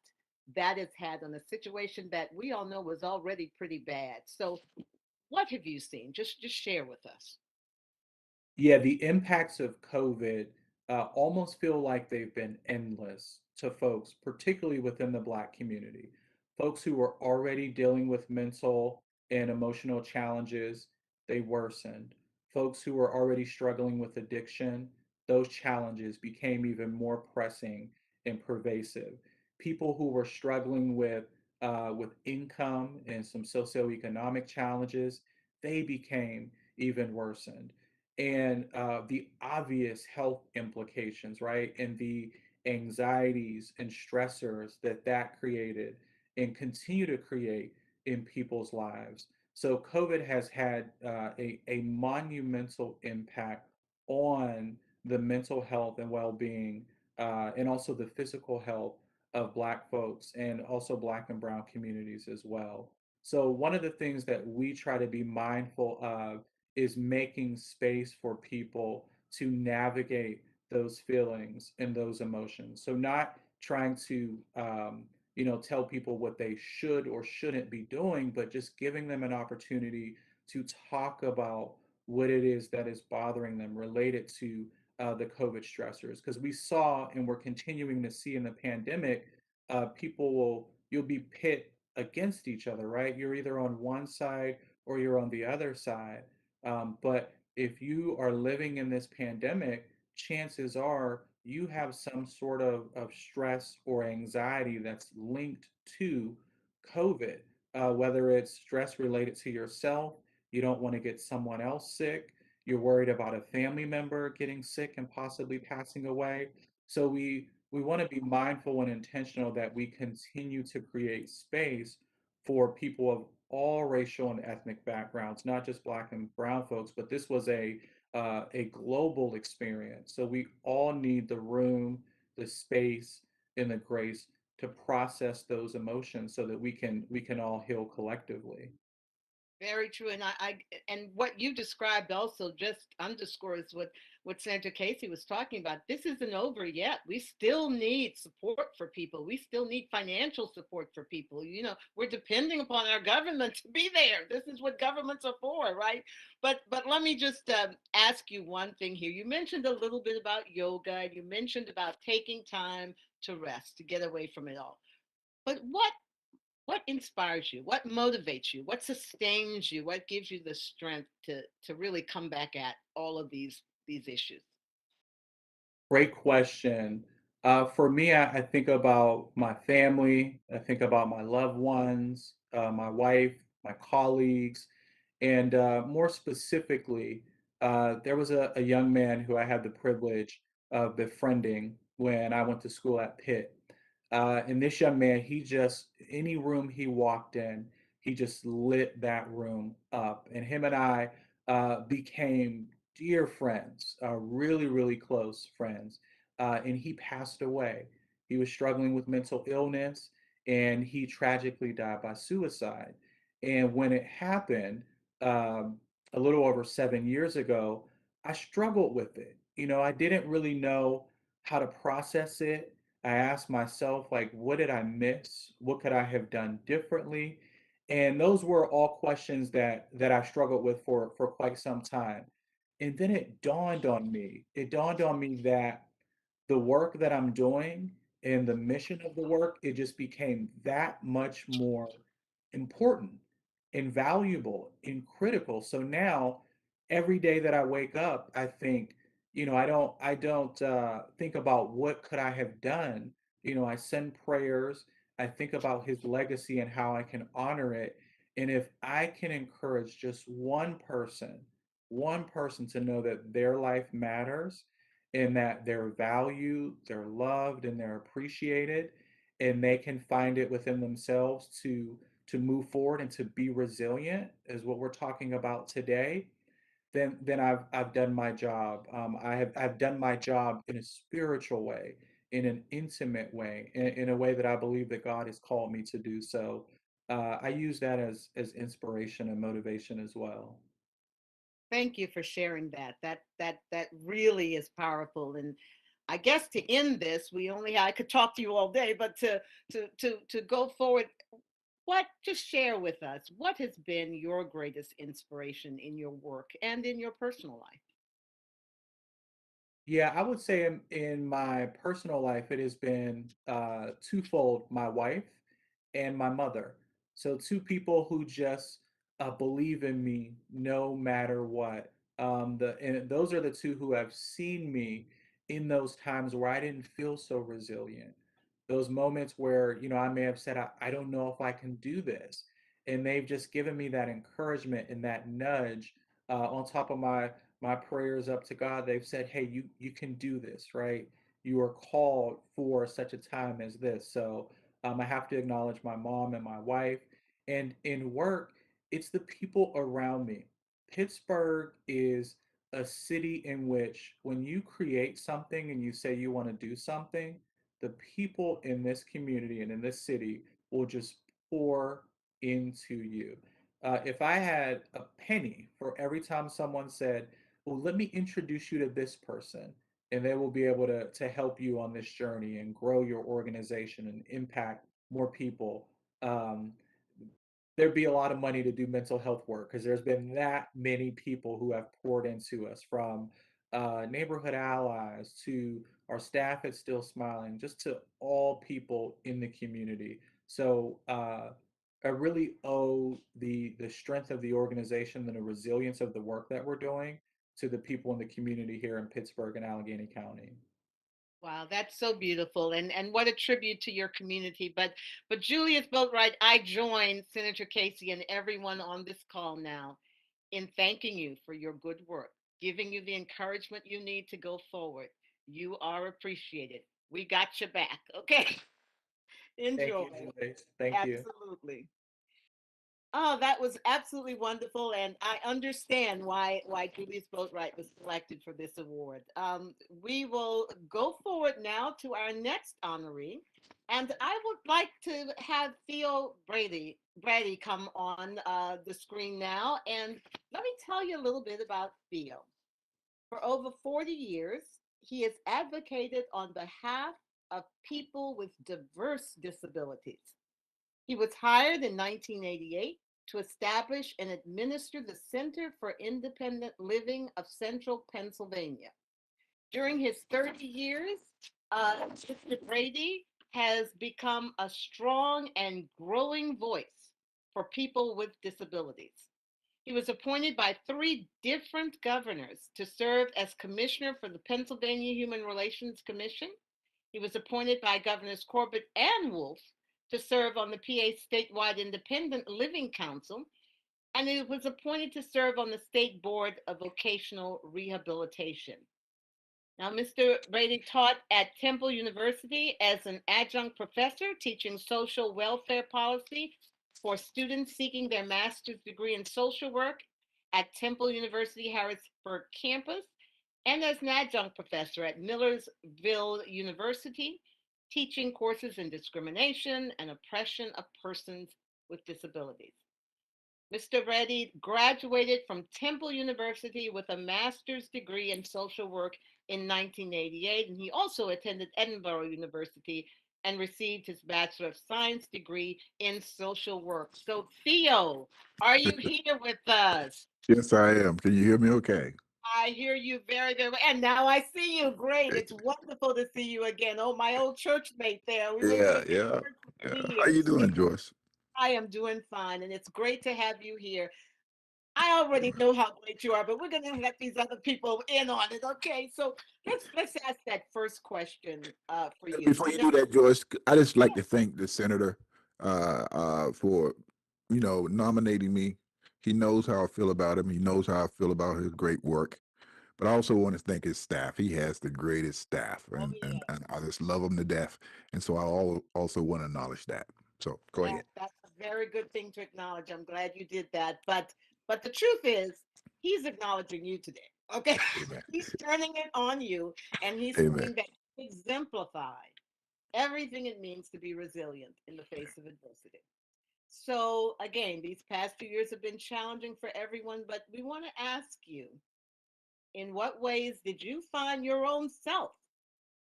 S11: that it's had on a situation that we all know was already pretty bad. So, what have you seen? Just share with us.
S15: Yeah, the impacts of COVID almost feel like they've been endless to folks, particularly within the Black community. Folks who were already dealing with mental and emotional challenges, they worsened. Folks who were already struggling with addiction, those challenges became even more pressing and pervasive. People who were struggling with income and some socioeconomic challenges, they became even worsened. And the obvious health implications, right? And the anxieties and stressors that that created and continue to create in people's lives. So COVID has had a monumental impact on the mental health and well-being, and also the physical health of Black folks and also Black and Brown communities as well. So one of the things that we try to be mindful of is making space for people to navigate those feelings and those emotions. So not trying to tell people what they should or shouldn't be doing, but just giving them an opportunity to talk about what it is that is bothering them related to the COVID stressors. Because we saw and we're continuing to see in the pandemic, you'll be pit against each other, right? You're either on one side or you're on the other side. But if you are living in this pandemic, chances are you have some sort of stress or anxiety that's linked to COVID, whether it's stress related to yourself, you don't want to get someone else sick, you're worried about a family member getting sick and possibly passing away. So we want to be mindful and intentional that we continue to create space for people of all racial and ethnic backgrounds, not just Black and Brown folks, but this was a global experience. So we all need the room, the space, and the grace to process those emotions so that we can all heal collectively.
S11: Very true, and and what you described also just underscores what Senator Casey was talking about. This isn't over yet. We still need support for people. We still need financial support for people. You know, we're depending upon our government to be there. This is what governments are for, right? But let me just ask you one thing here. You mentioned a little bit about yoga, and you mentioned about taking time to rest, to get away from it all. But what inspires you? What motivates you? What sustains you? What gives you the strength to really come back at all of these issues?
S15: Great question. For me, I think about my family, I think about my loved ones, my wife, my colleagues, and more specifically, There was a young man who I had the privilege of befriending when I went to school at Pitt. And this young man, he just, any room he walked in, he just lit that room up. And him and I became dear friends, really, really close friends. And he passed away. He was struggling with mental illness and he tragically died by suicide. And when it happened, um, a little over 7 years ago, I struggled with it. I didn't really know how to process it. I asked myself, like, what did I miss? What could I have done differently? And those were all questions that I struggled with for quite some time. And then it dawned on me. It dawned on me that the work that I'm doing and the mission of the work, it just became that much more important and valuable and critical. So now every day that I wake up, I think, I don't think about what could I have done. I send prayers, I think about his legacy and how I can honor it. And if I can encourage just one person to know that their life matters and that they're valued, they're loved, and they're appreciated, and they can find it within themselves to move forward and to be resilient, is what we're talking about today. Then I've done my job. I've done my job in a spiritual way, in an intimate way, in a way that I believe that God has called me to do. So I use that as inspiration and motivation as well.
S11: Thank you for sharing that. That really is powerful. And I guess to end this, I could talk to you all day, but to go forward, just share with us what has been your greatest inspiration in your work and in your personal life?
S15: Yeah, I would say in my personal life, it has been twofold: my wife and my mother. So two people who just believe in me no matter what. And those are the two who have seen me in those times where I didn't feel so resilient. Those moments where, I may have said, I don't know if I can do this. And they've just given me that encouragement and that nudge on top of my prayers up to God. They've said, "Hey, you can do this, right? You are called for such a time as this." So I have to acknowledge my mom and my wife. And in work, it's the people around me. Pittsburgh is a city in which, when you create something and you say you want to do something, the people in this community and in this city will just pour into you. If I had a penny for every time someone said, "Well, let me introduce you to this person," and they will be able to help you on this journey and grow your organization and impact more people. Um, there'd be a lot of money to do mental health work because there's been that many people who have poured into us, from neighborhood allies to our staff at Still Smiling, just to all people in the community. So I really owe the strength of the organization and the resilience of the work that we're doing to the people in the community here in Pittsburgh and Allegheny County.
S11: Wow, that's so beautiful, and what a tribute to your community. But Julius Boatwright, I join Senator Casey and everyone on this call now in thanking you for your good work, giving you the encouragement you need to go forward. You are appreciated. We got your back. Okay.
S15: Thank
S11: Enjoy.
S15: you, Joyce. Thank you.
S11: Absolutely. Oh, that was absolutely wonderful, and I understand why Julius Boatwright was selected for this award. We will go forward now to our next honoree, and I would like to have Theo Braddy come on the screen now, and let me tell you a little bit about Theo. For over 40 years, he has advocated on behalf of people with diverse disabilities. He was hired in 1988 to establish and administer the Center for Independent Living of Central Pennsylvania. During his 30 years, Mr. Brady has become a strong and growing voice for people with disabilities. He was appointed by 3 different governors to serve as commissioner for the Pennsylvania Human Relations Commission. He was appointed by Governors Corbett and Wolf to serve on the PA Statewide Independent Living Council. and he was appointed to serve on the State Board of Vocational Rehabilitation. Now, Mr. Brady taught at Temple University as an adjunct professor teaching social welfare policy for students seeking their master's degree in social work at Temple University Harrisburg campus, and as an adjunct professor at Millersville University, teaching courses in discrimination and oppression of persons with disabilities. Mr. Braddy graduated from Temple University with a master's degree in social work in 1988, and he also attended Edinburgh University and received his Bachelor of Science degree in social work. So, Theo, are you here with us?
S16: Yes, I am. Can you hear me okay?
S11: I hear you very, very well. And now I see you. Great. It's wonderful to see you again. Oh, my old church mate there. We went
S16: Yeah,
S11: to
S16: yeah,
S11: church for
S16: yeah.
S11: many
S16: How you
S11: years.
S16: doing, Joyce?
S11: I am doing fine, and it's great to have you here. I already know how great you are, but we're gonna let these other people in on it. Okay, so let's ask that first question for you.
S16: Before you do that, Joyce, I just like to thank the senator for, nominating me. He knows how I feel about him. He knows how I feel about his great work. But I also want to thank his staff. He has the greatest staff, and I just love him to death. And so I also want to acknowledge that. So go ahead.
S11: That's a very good thing to acknowledge. I'm glad you did that. But the truth is, he's acknowledging you today. Okay,
S16: Amen.
S11: he's turning it on you, and he's
S16: Amen.
S11: saying that you exemplify everything it means to be resilient in the face of adversity. So again, these past few years have been challenging for everyone, but we want to ask you, in what ways did you find your own self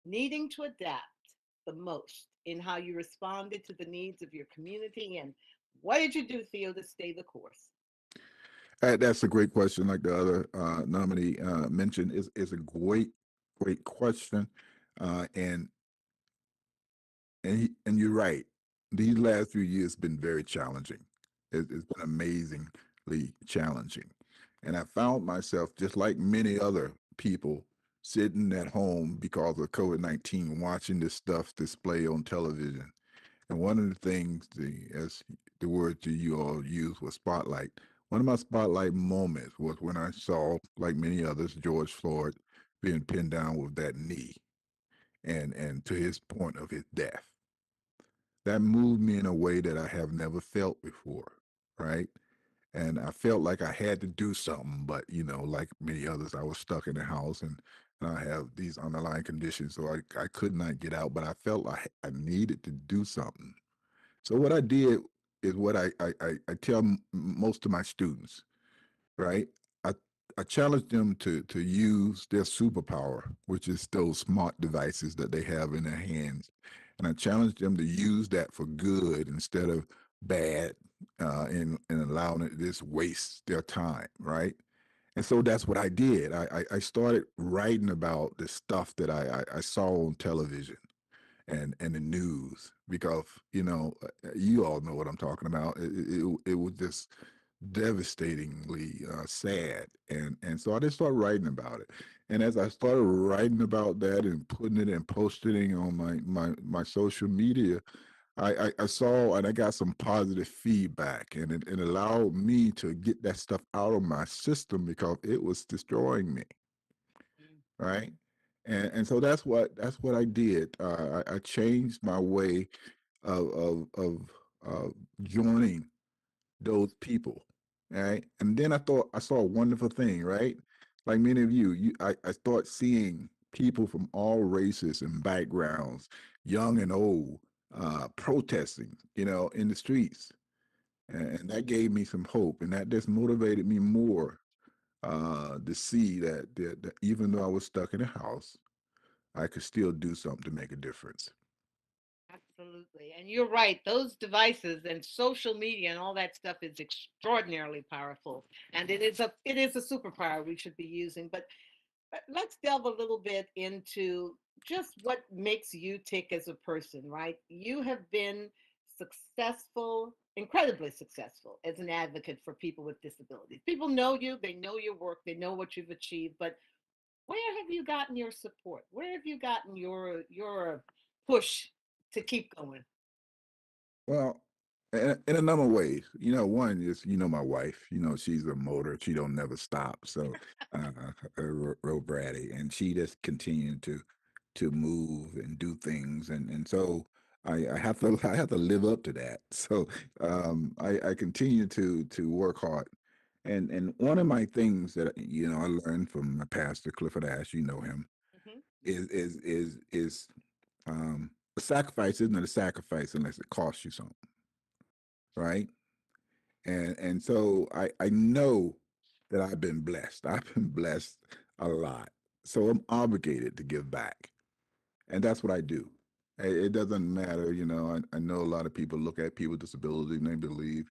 S11: needing to adapt the most in how you responded to the needs of your community? And what did you do, Theo, to stay the course?
S16: That's a great question. Like the other nominee mentioned, is a great question, and and you're right. These last few years been very challenging. It's been amazingly challenging, and I found myself just like many other people sitting at home because of COVID-19, watching this stuff display on television. And one of the things, as the word you all used was spotlight. One of my spotlight moments was when I saw, like many others, George Floyd being pinned down with that knee, and to his point of his death. That moved me in a way that I have never felt before, right? And I felt like I had to do something, but like many others, I was stuck in the house, and I have these underlying conditions, so I could not get out. But I felt like I needed to do something. So what I did is what I tell most of my students, right? I I challenge them to use their superpower, which is those smart devices that they have in their hands, and I challenge them to use that for good instead of bad, and allowing it to just waste their time, right? And so that's what I did. I started writing about the stuff that I saw on television and the news because you all know what I'm talking about. It was just devastatingly sad, and so I just started writing about it. And as I started writing about that and putting it and posting it on my social media, I saw and I got some positive feedback, and it allowed me to get that stuff out of my system because it was destroying me, right? And so that's what I did. I changed my way of joining those people, right? And then I saw a wonderful thing, right? Like many of I start seeing people from all races and backgrounds, young and old, protesting, in the streets, and that gave me some hope, and that just motivated me more to see that even though I was stuck in a house, I could still do something to make a difference.
S11: Absolutely. And you're right. Those devices and social media and all that stuff is extraordinarily powerful. And it is a superpower we should be using. But let's delve a little bit into just what makes you tick as a person, right? You have been successful, incredibly successful as an advocate for people with disabilities. People know you, they know your work, they know what you've achieved, but where have you gotten your support? Where have you gotten your push to keep going?
S16: Well, in a number of ways. One is, my wife, she's a motor. She don't never stop. So, Braddy, and she just continued to move and do things. And so I have to, I have to live up to that. So, I continue to work hard. And one of my things that, I learned from my pastor, Clifford Ash, you know him, is a sacrifice isn't a sacrifice unless it costs you something, right? And so I know that I've been blessed. I've been blessed a lot. So I'm obligated to give back. And that's what I do. It doesn't matter, I know a lot of people look at people with disabilities and they believe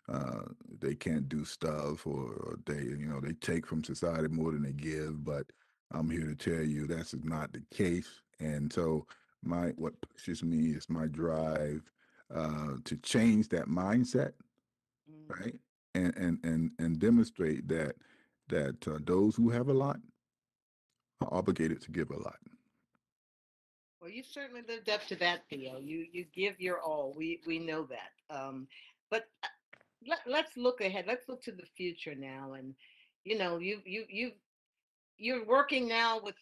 S16: uh, they can't do stuff, or they, they take from society more than they give. But I'm here to tell you that's not the case. And so what pushes me is my drive to change that mindset, right? And demonstrate that those who have a lot are obligated to give a lot.
S11: Well, you certainly lived up to that, Theo. You give your all. We know that. But let's look ahead. Let's look to the future now. And you're working now with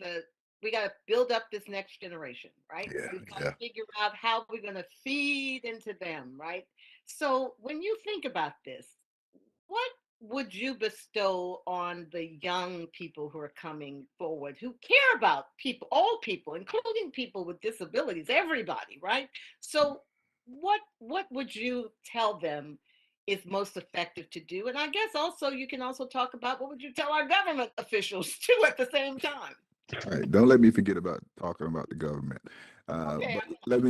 S11: we got to build up this next generation, right? We've got to figure out how we're going to feed into them, right? So when you think about this, what would you bestow on the young people who are coming forward, who care about people, all people, including people with disabilities, everybody, right? So what would you tell them is most effective to do? And I guess also you can also talk about what would you tell our government officials too at the same time?
S16: All right, don't let me forget about talking about the government.
S11: Okay.
S16: But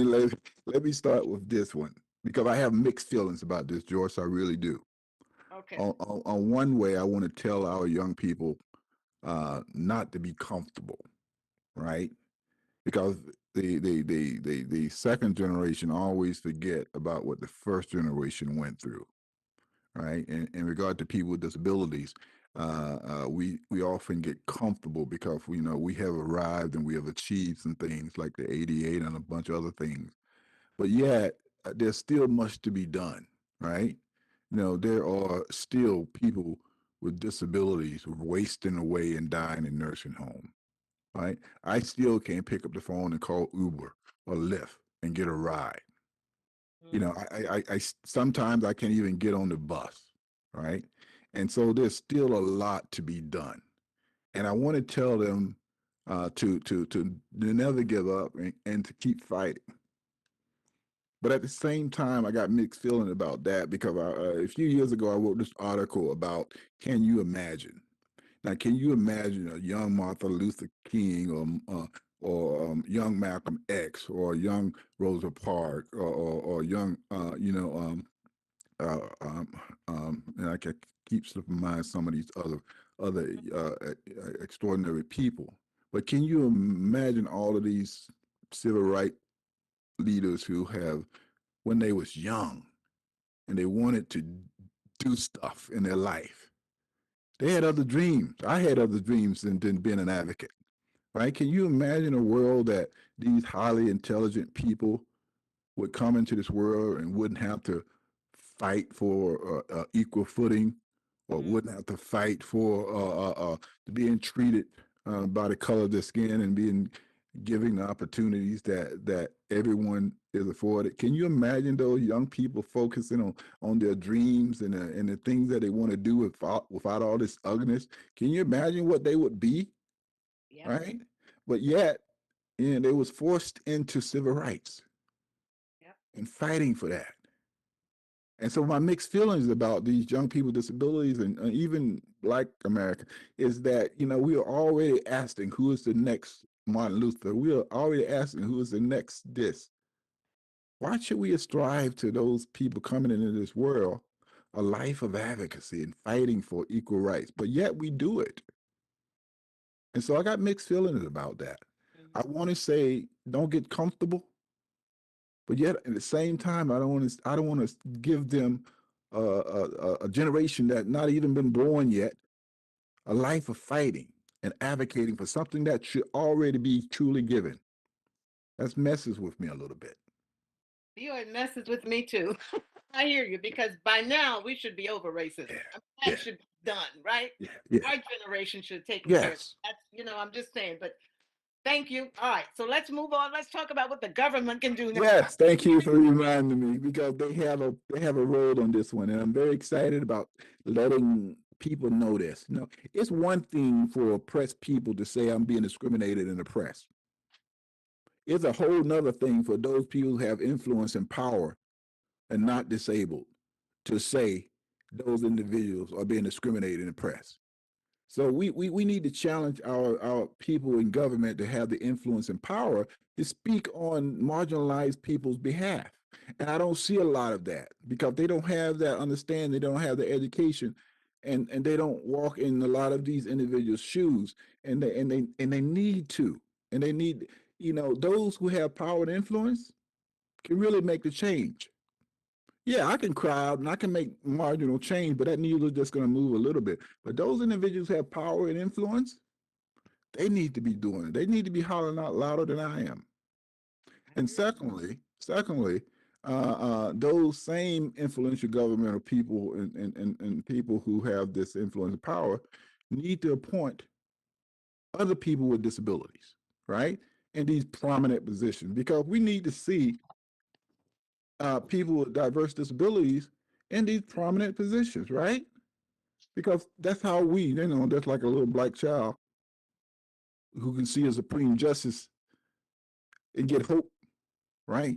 S16: let me start with this one, because I have mixed feelings about this, Joyce. I really do.
S11: Okay.
S16: On one way, I want to tell our young people not to be comfortable, right? Because the second generation always forget about what the first generation went through, right? And in regard to people with disabilities, we often get comfortable because we have arrived and we have achieved some things like the 88 and a bunch of other things, but yet there's still much to be done, right? There are still people with disabilities wasting away and dying in nursing home, right? I still can't pick up the phone and call Uber or Lyft and get a ride. I sometimes I can't even get on the bus, right? And so there's still a lot to be done. And I want to tell them to never give up and to keep fighting. But at the same time, I got mixed feelings about that because a few years ago, I wrote this article about, can you imagine? Now, can you imagine a young Martin Luther King or young Malcolm X or young Rosa Parks or young, and I can keep slipping mind some of these other extraordinary people. But can you imagine all of these civil rights leaders who have, when they was young and they wanted to do stuff in their life, they had other dreams. I had other dreams than being an advocate, right? Can you imagine a world that these highly intelligent people would come into this world and wouldn't have to fight for equal footing, or wouldn't have to fight for being treated by the color of their skin and being given the opportunities that everyone is afforded? Can you imagine those young people focusing on their dreams and the things that they want to do without all this ugliness? Can you imagine what they would be?
S11: Yep.
S16: Right? But yet, they was forced into civil rights.
S11: Yep.
S16: And fighting for that. And so my mixed feelings about these young people with disabilities and even Black America is that, we are already asking who is the next Martin Luther. We are already asking who is the next this. Why should we strive to those people coming into this world a life of advocacy and fighting for equal rights? But yet we do it. And so I got mixed feelings about that. I want to say, don't get comfortable. But yet, at the same time, I don't want to give them a generation that not even been born yet a life of fighting and advocating for something that should already be truly given. That messes with me a little bit.
S11: You, it messes with me too. I hear you, because by now we should be over racism. That
S16: Yeah.
S11: should be done, right?
S16: Yeah.
S11: Our generation should have taken care of
S16: Yes.
S11: that. I'm just saying, but thank you. All right, so let's move on. Let's talk about what the government can do now.
S16: Yes, thank you for reminding me because they have a role on this one, and I'm very excited about letting people know this. You know, it's one thing for oppressed people to say I'm being discriminated and oppressed. It's a whole nother thing for those people who have influence and power and not disabled to say those individuals are being discriminated and oppressed. So we need to challenge our people in government to have the influence and power to speak on marginalized people's behalf. And I don't see a lot of that because they don't have that understanding, they don't have the education, and they don't walk in a lot of these individuals' shoes, and they need to. And they need, you know, those who have power and influence can really make the change. Yeah, I can cry out and I can make marginal change, but that needle is just going to move a little bit. But those individuals who have power and influence, they need to be doing it. They need to be hollering out louder than I am. And secondly, those same influential governmental people and people who have this influence and power need to appoint other people with disabilities, right? In these prominent positions, because we need to see people with diverse disabilities in these prominent positions, right? Because that's how we, you know, that's like a little black child who can see a supreme justice and get hope, right?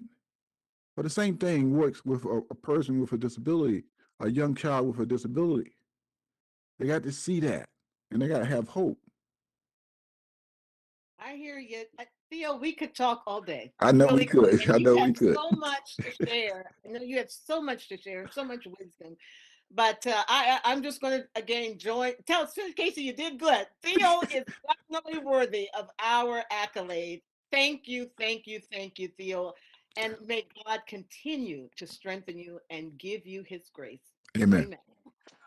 S16: But the same thing works with a person with a disability, a young child with a disability. They got to see that and they got to have hope.
S11: I hear you. Theo, we could talk all day.
S16: I know
S11: Really
S16: we could.
S11: And
S16: I
S11: you
S16: know we
S11: have
S16: could.
S11: so much to share. I know you have so much to share, so much wisdom. But I'm just going to again tell Casey you did good. Theo is definitely worthy of our accolade. Thank you, thank you, thank you, Theo. And may God continue to strengthen you and give you his grace.
S16: Amen.
S11: Amen.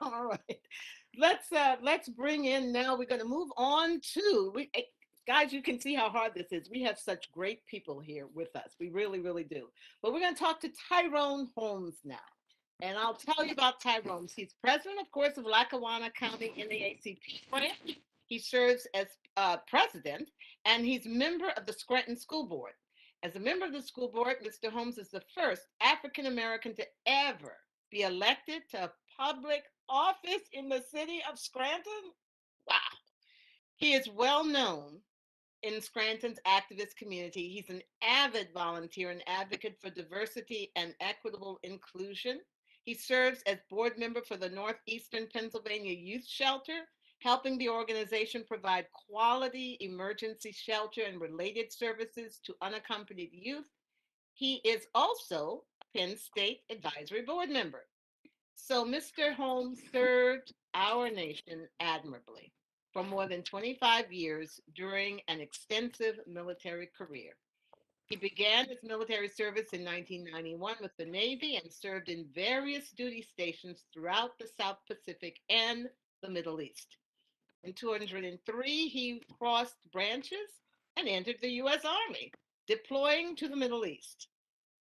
S11: All right. Let's bring in now. We're going to move on to guys, you can see how hard this is. We have such great people here with us. We really, really do. But we're going to talk to Tyrone Holmes now. And I'll tell you about Tyrone. He's president, of course, of Lackawanna County NAACP branch. He serves as president, and he's member of the Scranton School Board. As a member of the school board, Mr. Holmes is the first African American to ever be elected to public office in the city of Scranton. Wow. He is well known in Scranton's activist community. He's an avid volunteer and advocate for diversity and equitable inclusion. He serves as board member for the Northeastern Pennsylvania Youth Shelter, helping the organization provide quality emergency shelter and related services to unaccompanied youth. He is also a Penn State Advisory Board member. So Mr. Holmes served our nation admirably for more than 25 years during an extensive military career. He began his military service in 1991 with the Navy and served in various duty stations throughout the South Pacific and the Middle East. In 2003, he crossed branches and entered the U.S. Army, deploying to the Middle East.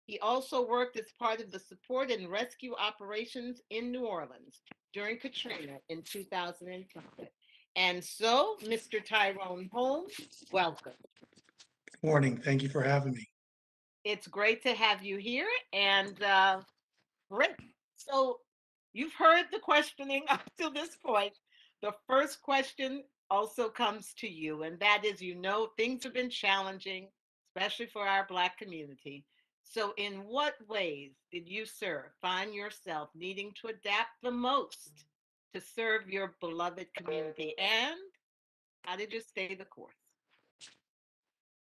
S11: He also worked as part of the support and rescue operations in New Orleans during Katrina in 2005. And so, Mr. Tyrone Holmes, welcome.
S17: Good morning. Thank you for having me.
S11: It's great to have you here. And great. So, you've heard the questioning up to this point. The first question also comes to you, and that is, things have been challenging, especially for our Black community. So in what ways did you, sir, find yourself needing to adapt the most to serve your beloved community? And how did you stay the course?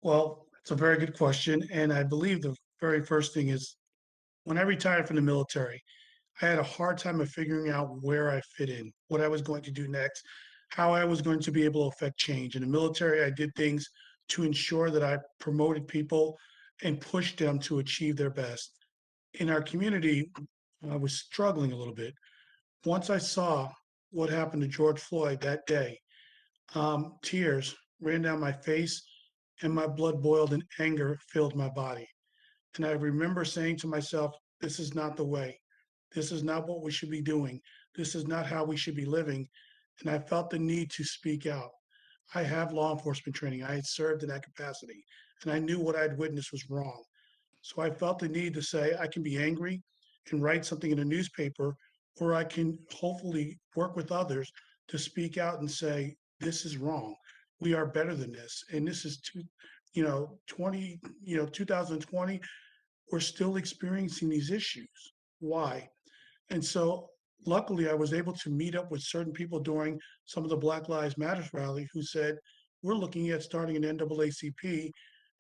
S17: Well, it's a very good question. And I believe the very first thing is when I retired from the military, I had a hard time of figuring out where I fit in, what I was going to do next, how I was going to be able to affect change. In the military, I did things to ensure that I promoted people and pushed them to achieve their best. In our community, I was struggling a little bit. Once I saw what happened to George Floyd that day, tears ran down my face and my blood boiled and anger filled my body. And I remember saying to myself, this is not the way. This is not what we should be doing. This is not how we should be living. And I felt the need to speak out. I have law enforcement training. I had served in that capacity, and I knew what I'd witnessed was wrong. So I felt the need to say I can be angry and write something in a newspaper, or I can hopefully work with others to speak out and say, this is wrong. We are better than this. And this is 2020, we're still experiencing these issues. Why? And so luckily I was able to meet up with certain people during some of the Black Lives Matters rally who said, we're looking at starting an NAACP.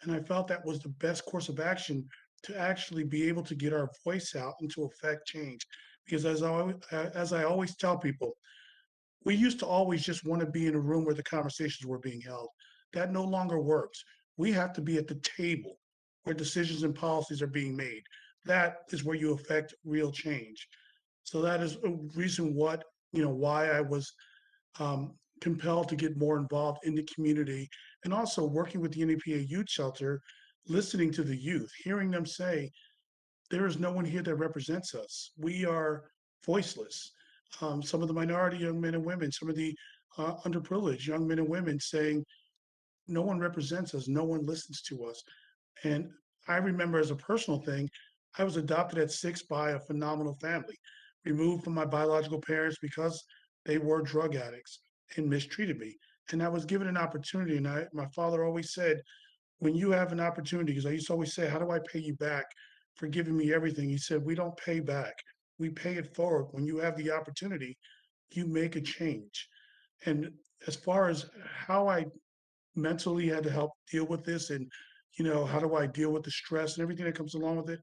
S17: And I felt that was the best course of action to actually be able to get our voice out and to affect change. Because as I always tell people, we used to always just want to be in a room where the conversations were being held. That no longer works. We have to be at the table where decisions and policies are being made. That is where you affect real change. So that is a reason why I was compelled to get more involved in the community and also working with the NAPA Youth Shelter, listening to the youth, hearing them say, there is no one here that represents us. We are voiceless. Some of the minority young men and women, some of the underprivileged young men and women saying, no one represents us, no one listens to us. And I remember as a personal thing, I was adopted at 6 by a phenomenal family, removed from my biological parents because they were drug addicts and mistreated me. And I was given an opportunity. And my father always said, when you have an opportunity, because I used to always say, how do I pay you back for giving me everything? He said, we don't pay back. We pay it forward. When you have the opportunity, you make a change. And as far as how I mentally had to help deal with this and how do I deal with the stress and everything that comes along with it,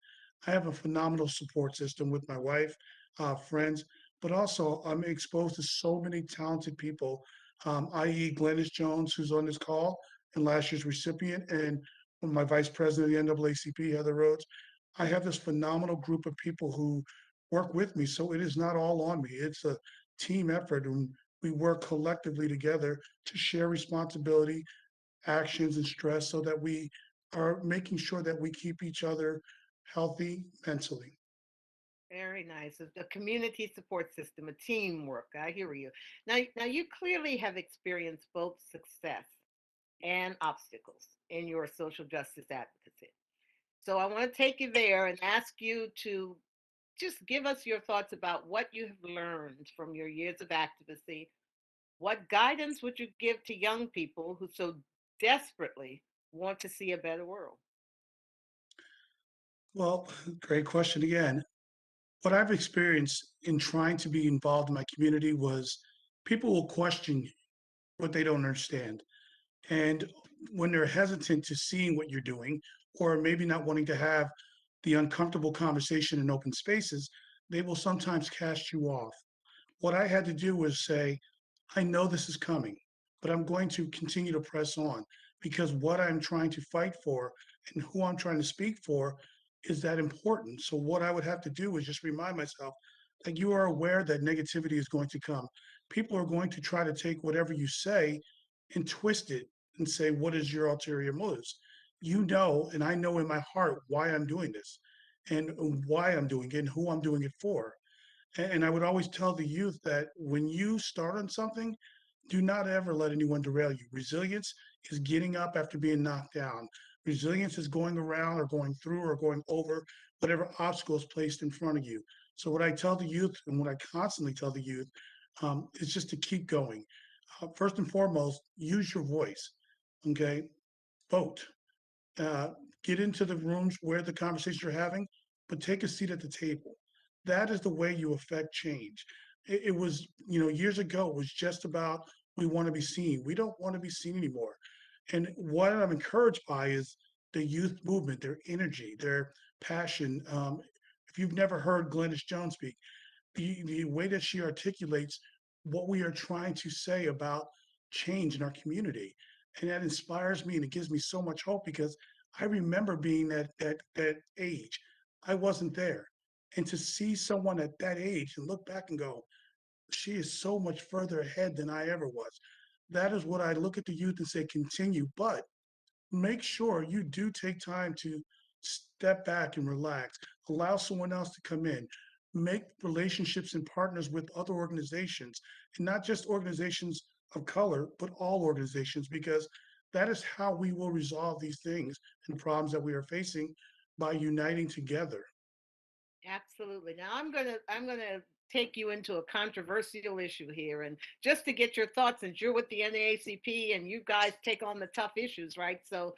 S17: I have a phenomenal support system with my wife, friends, but also I'm exposed to so many talented people, i.e. Glennis Jones, who's on this call and last year's recipient, and my vice president of the NAACP, Heather Rhodes. I have this phenomenal group of people who work with me, so it is not all on me. It's a team effort, and we work collectively together to share responsibility, actions, and stress so that we are making sure that we keep each other healthy mentally.
S11: Very nice. A community support system, a teamwork. I hear you. Now you clearly have experienced both success and obstacles in your social justice advocacy. So I want to take you there and ask you to just give us your thoughts about what you have learned from your years of advocacy. What guidance would you give to young people who so desperately want to see a better world?
S17: Well, great question again. What I've experienced in trying to be involved in my community was people will question what they don't understand. And when they're hesitant to seeing what you're doing, or maybe not wanting to have the uncomfortable conversation in open spaces, they will sometimes cast you off. What I had to do was say, I know this is coming, but I'm going to continue to press on because what I'm trying to fight for and who I'm trying to speak for is that important. So what I would have to do is just remind myself that you are aware that negativity is going to come. People are going to try to take whatever you say and twist it and say, what is your ulterior motives? You know, and I know in my heart why I'm doing this and why I'm doing it and who I'm doing it for. And I would always tell the youth that when you start on something, do not ever let anyone derail you. Resilience is getting up after being knocked down. Resilience is going around or going through or going over whatever obstacle is placed in front of you. So what I tell the youth and what I constantly tell the youth is just to keep going. First and foremost, use your voice. Okay, vote. uh, get into the rooms where the conversations are having, but take a seat at the table. That is the way you affect change. It was, years ago, it was just about we want to be seen. We don't want to be seen anymore. And what I'm encouraged by is the youth movement, their energy, their passion. If you've never heard Glennis Jones speak, the way that she articulates what we are trying to say about change in our community. And that inspires me and it gives me so much hope because I remember being that age. I wasn't there. And to see someone at that age and look back and go, she is so much further ahead than I ever was. That is what I look at the youth and say, continue, but make sure you do take time to step back and relax. Allow someone else to come in. make relationships and partners with other organizations, and not just organizations of color, but all organizations, because that is how we will resolve these things and problems that we are facing, by uniting together.
S11: Absolutely. Now I'm gonna take you into a controversial issue here, and just to get your thoughts, since you're with the NAACP and you guys take on the tough issues, right? So,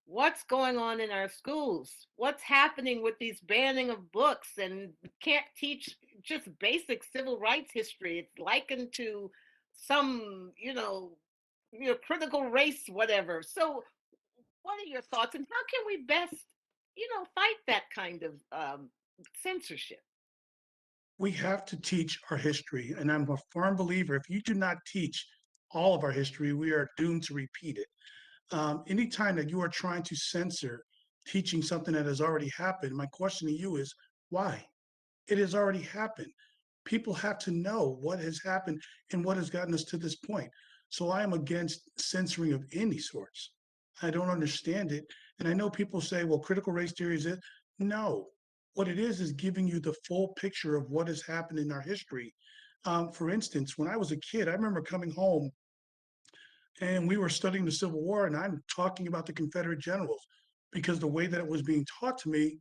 S11: what's going on in our schools? What's happening with these banning of books, and can't teach just basic civil rights history? It's likened to some, critical race, whatever. So, what are your thoughts, and how can we best, fight that kind of censorship?
S17: We have to teach our history, and I'm a firm believer, if you do not teach all of our history, we are doomed to repeat it. Anytime that you are trying to censor teaching something that has already happened, my question to you is why? It has already happened. People have to know what has happened and what has gotten us to this point. So I am against censoring of any sorts. I don't understand it. And I know people say, well, critical race theory is it. No. What it is giving you the full picture of what has happened in our history. For instance, when I was a kid, I remember coming home and we were studying the Civil War, and I'm talking about the Confederate generals because the way that it was being taught to me,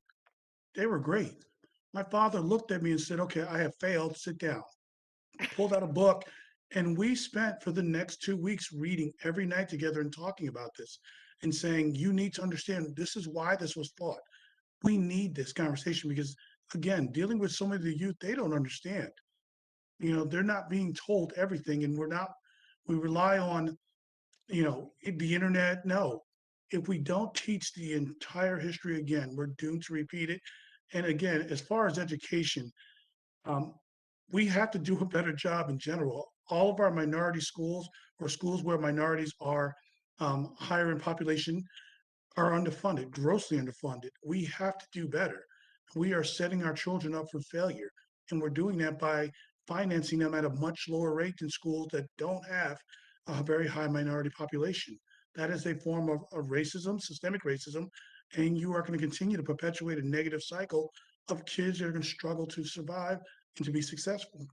S17: they were great. My father looked at me and said, okay, I have failed, sit down. Pulled out a book, and we spent for the next 2 weeks reading every night together and talking about this and saying, you need to understand this is why this was fought. We need this conversation because, again, dealing with so many of the youth, they don't understand. They're not being told everything, and we rely on, the internet. No, if we don't teach the entire history again, we're doomed to repeat it. And again, as far as education, um, we have to do a better job in general. All of our minority schools, or schools where minorities are higher in population, are underfunded, grossly underfunded. We have to do better. We are setting our children up for failure, and we're doing that by financing them at a much lower rate than schools that don't have a very high minority population. That is a form of racism, systemic racism, and you are going to continue to perpetuate a negative cycle of kids that are going to struggle to survive and to be successful.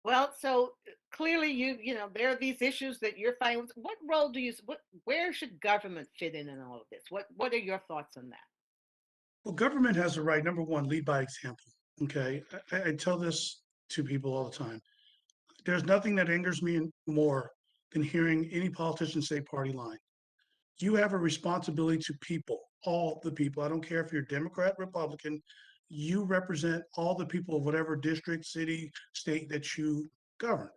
S11: Well, so clearly there are these issues that you're fighting with. What role where should government fit in all of this? What are your thoughts on that?
S17: Well, government has the right, number one, lead by example. Okay. I tell this to people all the time. There's nothing that angers me more than hearing any politician say party line. You have a responsibility to people, all the people. I don't care if you're Democrat, Republican, you represent all the people of whatever district, city, state that you govern.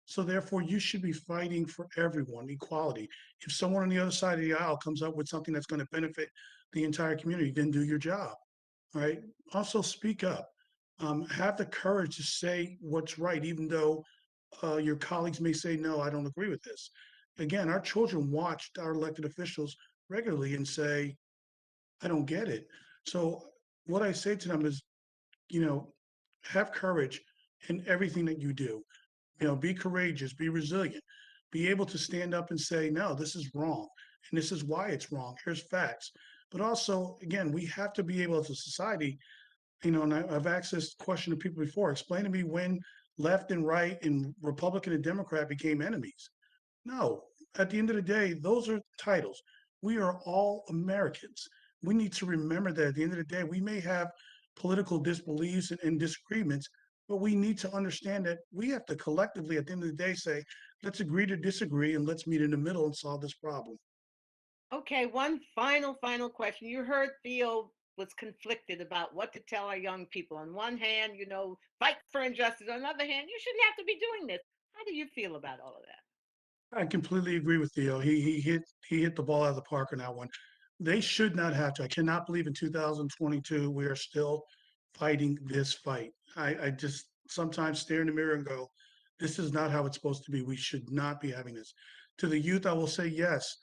S17: So therefore, you should be fighting for everyone, equality. If someone on the other side of the aisle comes up with something that's going to benefit the entire community, then do your job. All right. Also, speak up. Have the courage to say what's right, even though your colleagues may say, no, I don't agree with this. Again, our children watched our elected officials regularly and say, I don't get it. So what I say to them is, you know, have courage in everything that you do. Be courageous, be resilient, be able to stand up and say, no, this is wrong. And this is why it's wrong. Here's facts. But also, again, we have to be able as a society, and I've asked this question to people before, explain to me when left and right and Republican and Democrat became enemies. No, at the end of the day, those are titles. We are all Americans. We need to remember that at the end of the day, we may have political disbeliefs and disagreements, but we need to understand that we have to collectively, at the end of the day, say, let's agree to disagree and let's meet in the middle and solve this problem.
S11: Okay, one final question. You heard Theo was conflicted about what to tell our young people. On one hand, fight for injustice. On the other hand, you shouldn't have to be doing this. How do you feel about all of that?
S17: I completely agree with Theo. He hit the ball out of the park on that one. They should not have to. I cannot believe in 2022 we are still fighting this fight. I just sometimes stare in the mirror and go, this is not how it's supposed to be. We should not be having this. To the youth, I will say yes.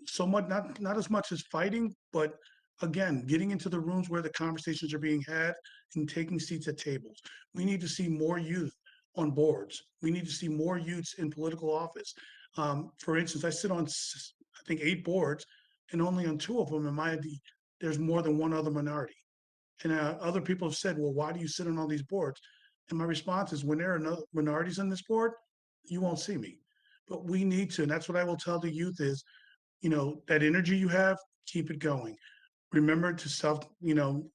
S17: Somewhat not as much as fighting, but again, getting into the rooms where the conversations are being had and taking seats at tables. We need to see more youth on boards. We need to see more youths in political office. For instance, I sit on, I think, 8 boards, and only on 2 of them there's more than one other minority. And other people have said, well, why do you sit on all these boards? And my response is, when there are no minorities on this board, you won't see me. But we need to, and that's what I will tell the youth is, that energy you have, keep it going. Remember to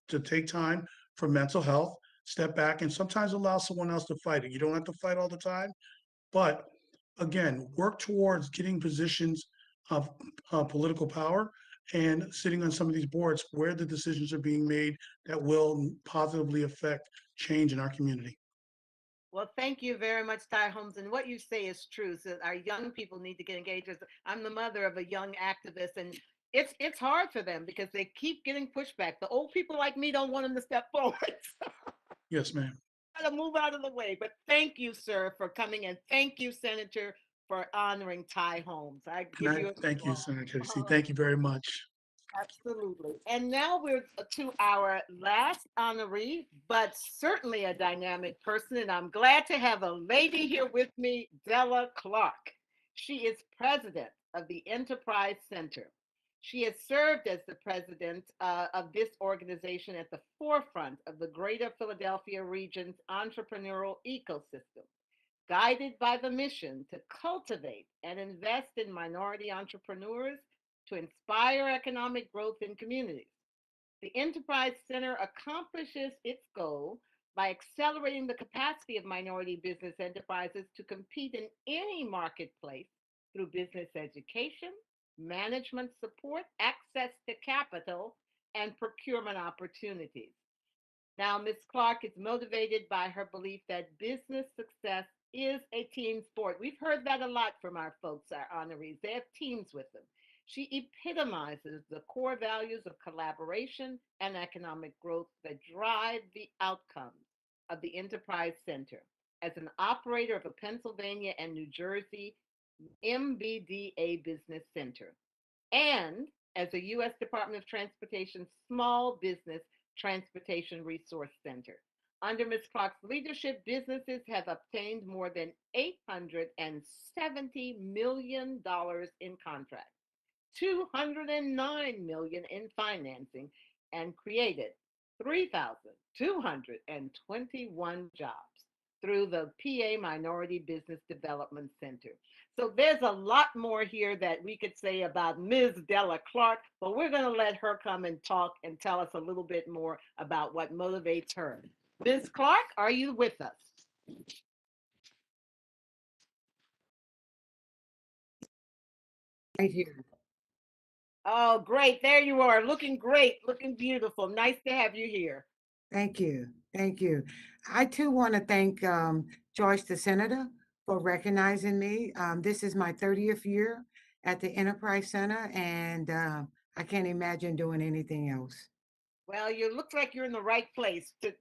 S17: to take time for mental health, step back, and sometimes allow someone else to fight it. You don't have to fight all the time, but again, work towards getting positions of political power and sitting on some of these boards where the decisions are being made that will positively affect change in our community.
S11: Well, thank you very much, Ty Holmes. And what you say is true. So our young people need to get engaged. I'm the mother of a young activist, and it's hard for them because they keep getting pushback. The old people like me don't want them to step forward.
S17: Yes, ma'am.
S11: Gotta move out of the way. But thank you, sir, for coming, and thank you, Senator, for honoring Ty Holmes. I
S17: And
S11: give
S17: I
S11: you a
S17: thank you, Senator Casey.
S11: applause.
S17: Thank you very much.
S11: Absolutely. And now we're to our last honoree, but certainly a dynamic person. And I'm glad to have a lady here with me, Della Clark. She is president of the Enterprise Center. She has served as the president of this organization at the forefront of the greater Philadelphia region's entrepreneurial ecosystem, guided by the mission to cultivate and invest in minority entrepreneurs to inspire economic growth in communities. The Enterprise Center accomplishes its goal by accelerating the capacity of minority business enterprises to compete in any marketplace through business education, management support, access to capital, and procurement opportunities. Now, Ms. Clark is motivated by her belief that business success is a team sport. We've heard that a lot from our folks, our honorees. They have teams with them. She epitomizes the core values of collaboration and economic growth that drive the outcomes of the Enterprise Center. As an operator of a Pennsylvania and New Jersey MBDA Business Center, and as a U.S. Department of Transportation Small Business Transportation Resource Center. Under Ms. Clark's leadership, businesses have obtained more than $870 million in contracts, $209 million in financing, and created 3,221 jobs through the PA Minority Business Development Center. So there's a lot more here that we could say about Ms. Della Clark, but we're going to let her come and talk and tell us a little bit more about what motivates her. Ms. Clark, are you with us?
S18: Right here.
S11: Oh, great. There you are, looking great, looking beautiful. Nice to have you here.
S18: Thank you. Thank you. I too want to thank Joyce, the Senator, for recognizing me. This is my 30th year at the Enterprise Center, and I can't imagine doing anything else.
S11: Well, you look like you're in the right place to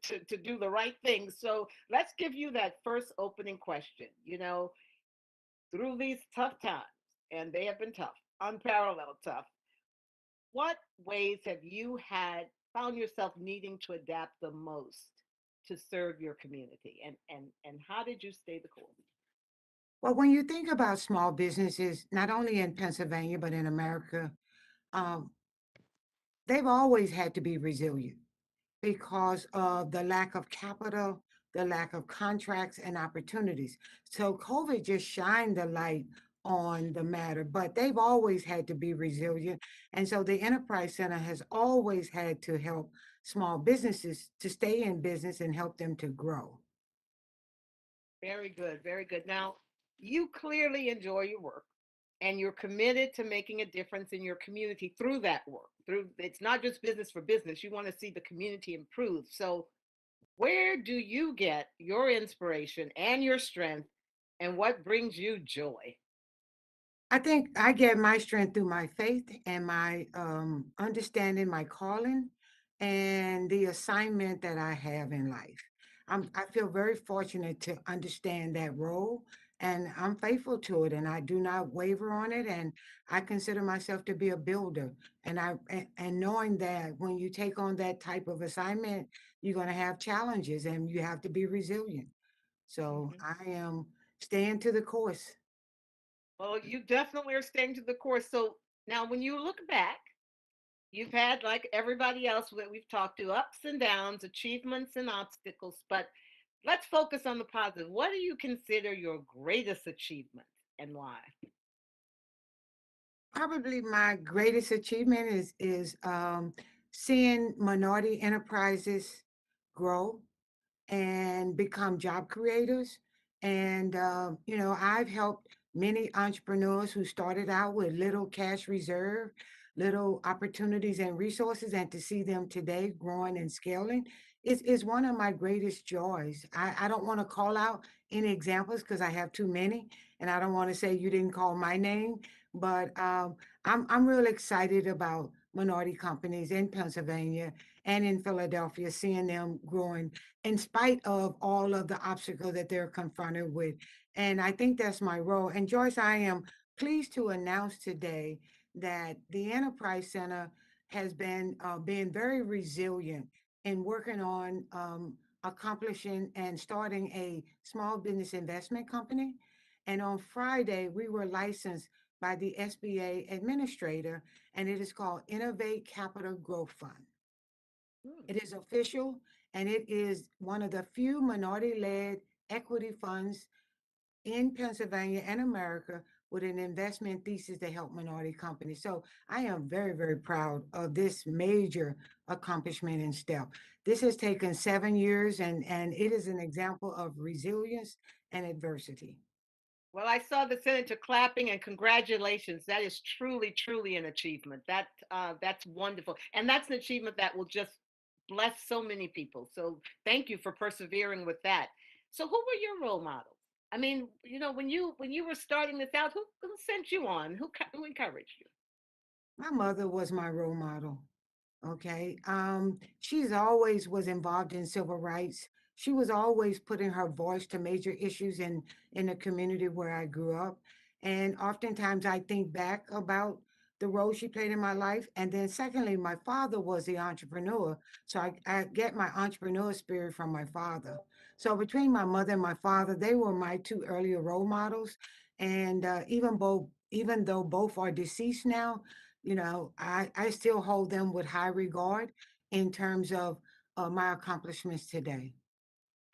S11: do the right thing. So let's give you that first opening question. Through these tough times, and they have been tough, unparalleled tough, what ways have you found yourself needing to adapt the most to serve your community? And how did you stay the course?
S18: Well, when you think about small businesses, not only in Pennsylvania, but in America, um, they've always had to be resilient because of the lack of capital, the lack of contracts and opportunities. So COVID just shined the light on the matter, but they've always had to be resilient. And so the Enterprise Center has always had to help small businesses to stay in business and help them to grow.
S11: Very good, very good. Now, you clearly enjoy your work and you're committed to making a difference in your community through that work. It's not just business for business. You want to see the community improve. So, where do you get your inspiration and your strength, and what brings you joy?
S18: I think I get my strength through my faith and my understanding my calling and the assignment that I have in life. I feel very fortunate to understand that role, and I'm faithful to it, and I do not waver on it. And I consider myself to be a builder. And knowing that when you take on that type of assignment, you're going to have challenges and you have to be resilient. So I am staying to the course.
S11: Well, you definitely are staying to the course. So now, when you look back You've had, like everybody else that we've talked to, ups and downs, achievements and obstacles, but let's focus on the positive. What do you consider your greatest achievement and why?
S18: Probably my greatest achievement is seeing minority enterprises grow and become job creators. And I've helped many entrepreneurs who started out with little cash reserve, little opportunities and resources, and to see them today growing and scaling is one of my greatest joys. I don't want to call out any examples because I have too many, and I don't want to say you didn't call my name, but I'm real excited about minority companies in Pennsylvania and in Philadelphia, seeing them growing in spite of all of the obstacles that they're confronted with. And I think that's my role. And Joyce, I am pleased to announce today that the Enterprise Center has been being very resilient in working on accomplishing and starting a small business investment company. And on Friday, we were licensed by the SBA administrator, and it is called Innovate Capital Growth Fund. It is official, and it is one of the few minority-led equity funds in Pennsylvania and America with an investment thesis to help minority companies. So I am very, very proud of this major accomplishment and step. This has taken 7 years, and it is an example of resilience and adversity.
S11: Well, I saw the senator clapping, and congratulations. That is truly, truly an achievement. That's wonderful, and that's an achievement that will just bless so many people. So thank you for persevering with that. So who were your role models? I mean, when you were starting this out, who sent you on? Who encouraged you?
S18: My mother was my role model. Okay. She's always was involved in civil rights. She was always putting her voice to major issues in the community where I grew up. And oftentimes I think back about the role she played in my life. And then secondly, my father was the entrepreneur. So I get my entrepreneur spirit from my father. So between my mother and my father, they were my two earlier role models. And even though both are deceased now, I still hold them with high regard in terms of my accomplishments today.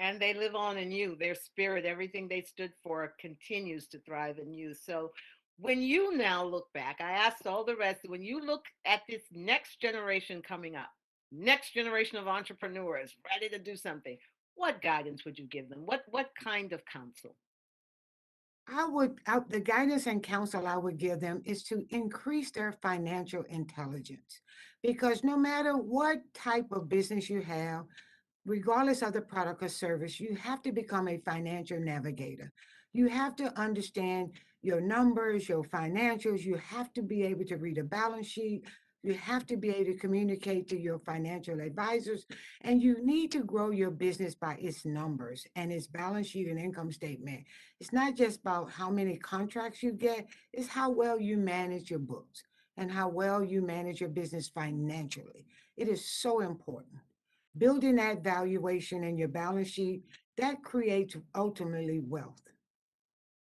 S11: And they live on in you. Their spirit, everything they stood for, continues to thrive in you. So when you now look back, I asked all the rest, when you look at this next generation coming up, next generation of entrepreneurs ready to do something, what guidance would you give them? What kind of counsel?
S18: The guidance and counsel I would give them is to increase their financial intelligence, because no matter what type of business you have, regardless of the product or service, you have to become a financial navigator. You have to understand your numbers, your financials. You have to be able to read a balance sheet. You have to be able to communicate to your financial advisors, and you need to grow your business by its numbers and its balance sheet and income statement. It's not just about how many contracts you get, it's how well you manage your books and how well you manage your business financially. It is so important. Building that valuation in your balance sheet, that creates ultimately wealth.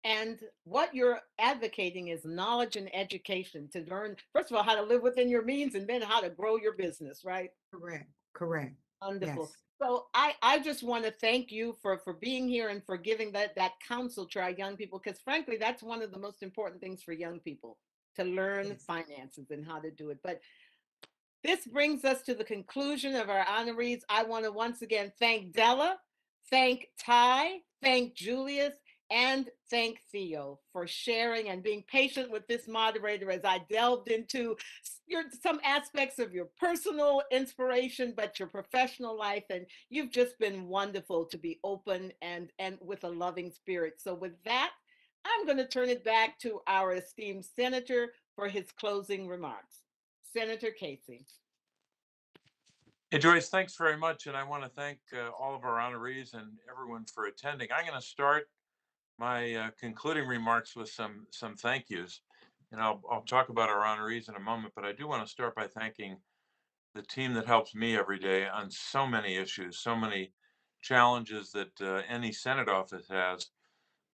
S11: And what you're advocating is knowledge and education to learn, first of all, how to live within your means and then how to grow your business, right?
S18: Correct. Correct.
S11: Wonderful.
S18: Yes.
S11: So I just want to thank you for being here and for giving that counsel to our young people, because frankly, that's one of the most important things for young people, to learn
S18: Yes.
S11: finances and how to do it. But this brings us to the conclusion of our honorees. I want to once again thank Della, thank Ty, thank Julius, and thank Theo for sharing and being patient with this moderator as I delved into some aspects of your personal inspiration, but your professional life. And you've just been wonderful to be open and with a loving spirit. So with that, I'm going to turn it back to our esteemed senator for his closing remarks. Senator Casey.
S13: Hey, Joyce, thanks very much. And I want to thank all of our honorees and everyone for attending. I'm going to start my concluding remarks with some thank yous. And I'll talk about our honorees in a moment, but I do want to start by thanking the team that helps me every day on so many issues, so many challenges that any Senate office has.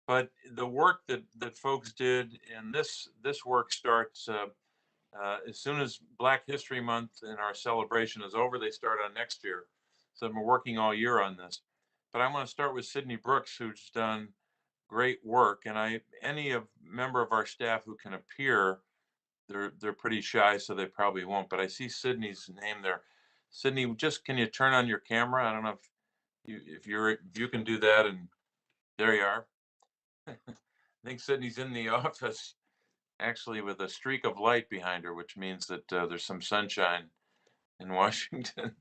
S13: But the work that folks did, and this work starts As soon as Black History Month and our celebration is over, they start on next year. So I've been working all year on this. But I want to start with Sydney Brooks, who's done great work. And any member of our staff who can appear, they're pretty shy, so they probably won't. But I see Sydney's name there. Sydney, just can you turn on your camera? I don't know if you can do that. And there you are. I think Sydney's in the office, actually, with a streak of light behind her, which means that there's some sunshine in Washington.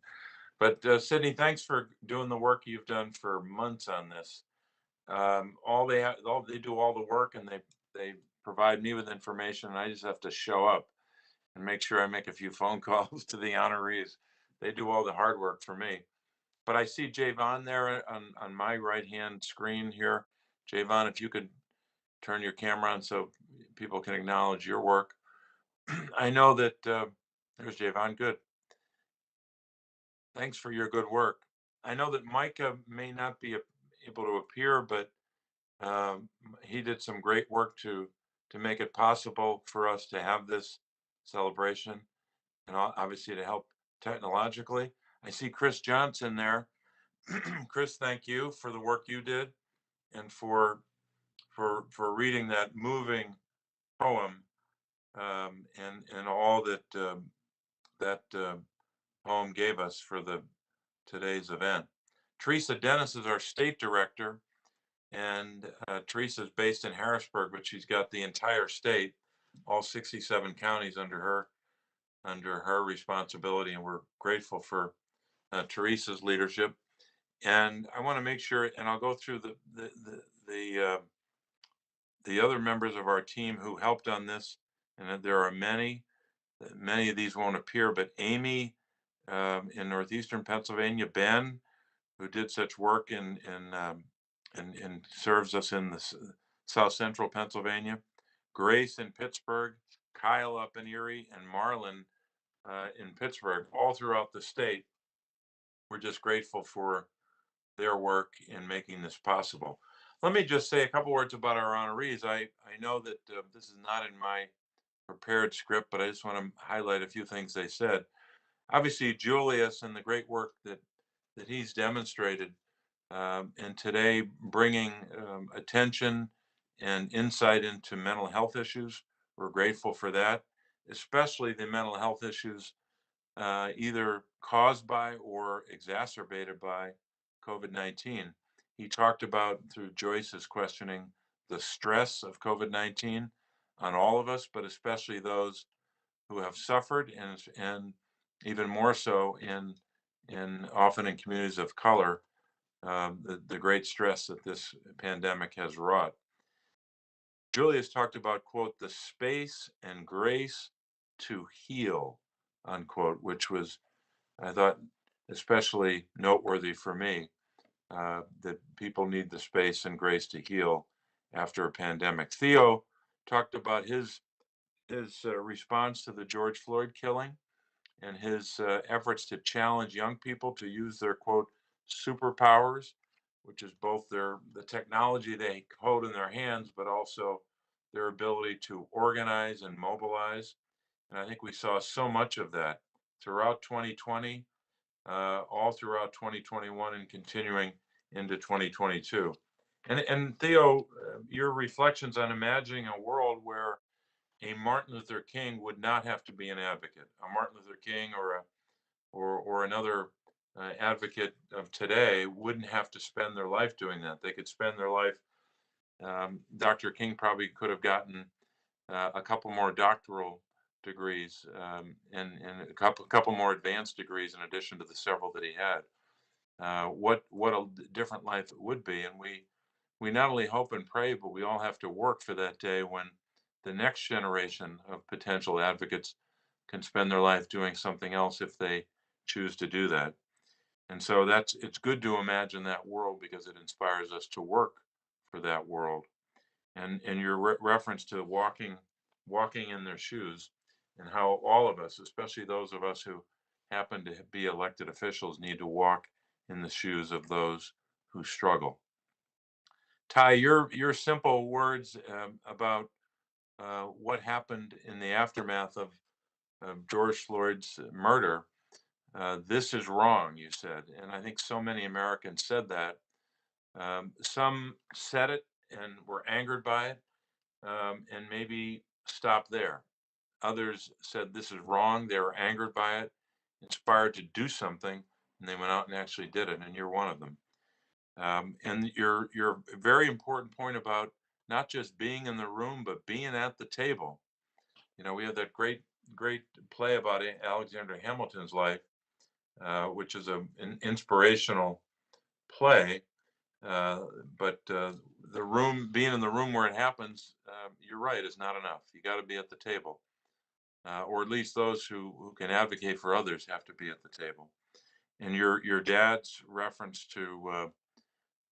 S13: But Sydney, thanks for doing the work you've done for months on this. They do all the work, and they provide me with information, and I just have to show up and make sure I make a few phone calls to the honorees. They do all the hard work for me. But I see Javon there on my right-hand screen here. Javon, if you could turn your camera on so people can acknowledge your work. I know that there's Javon. Good. Thanks for your good work. I know that Micah may not be able to appear, but he did some great work to make it possible for us to have this celebration, and obviously to help technologically. I see Chris Johnson there. Chris, thank you for the work you did and for reading that moving poem, and all that poem gave us for today's event. Teresa Dennis is our state director, and Teresa's based in Harrisburg, but she's got the entire state, all 67 counties under her responsibility, and we're grateful for Teresa's leadership. And I want to make sure, and I'll go through the other members of our team who helped on this, and there are many of these won't appear, but Amy in northeastern Pennsylvania, Ben, who did such work and serves us in the south central Pennsylvania, Grace in Pittsburgh, Kyle up in Erie, and Marlon in Pittsburgh, all throughout the state. We're just grateful for their work in making this possible. Let me just say a couple words about our honorees. I know that this is not in my prepared script, but I just want to highlight a few things they said. Obviously, Julius and the great work that he's demonstrated, and today bringing attention and insight into mental health issues. We're grateful for that, especially the mental health issues either caused by or exacerbated by COVID-19. He talked about, through Joyce's questioning, the stress of COVID-19 on all of us, but especially those who have suffered, and even more so in often in communities of color, the great stress that this pandemic has wrought. Julius talked about, quote, the space and grace to heal, unquote, which was, I thought, especially noteworthy for me, that people need the space and grace to heal after a pandemic. Theo talked about his response to the George Floyd killing and his efforts to challenge young people to use their, quote, superpowers, which is both the technology they hold in their hands, but also their ability to organize and mobilize. And I think we saw so much of that throughout 2020, all throughout 2021, and continuing into 2022. And Theo, your reflections on imagining a world where a Martin Luther King would not have to be an advocate, a Martin Luther King or another advocate of today wouldn't have to spend their life doing that. They could spend their life. Dr. King probably could have gotten a couple more doctoral degrees and a couple more advanced degrees in addition to the several that he had. What a different life it would be, and we not only hope and pray, but we all have to work for that day when the next generation of potential advocates can spend their life doing something else if they choose to do that. And so it's good to imagine that world because it inspires us to work for that world. And your reference to walking in their shoes, and how all of us, especially those of us who happen to be elected officials, need to walk in the shoes of those who struggle. Ty, your simple words about what happened in the aftermath of George Floyd's murder, this is wrong, you said. And I think so many Americans said that. Some said it and were angered by it, and maybe stopped there. Others said this is wrong. They were angered by it, inspired to do something, and they went out and actually did it. And you're one of them. And your very important point about not just being in the room, but being at the table. You know, we have that great play about Alexander Hamilton's life, which is an inspirational play. But the room, being in the room where it happens, you're right, is not enough. You got to be at the table, or at least those who can advocate for others have to be at the table. And your dad's reference to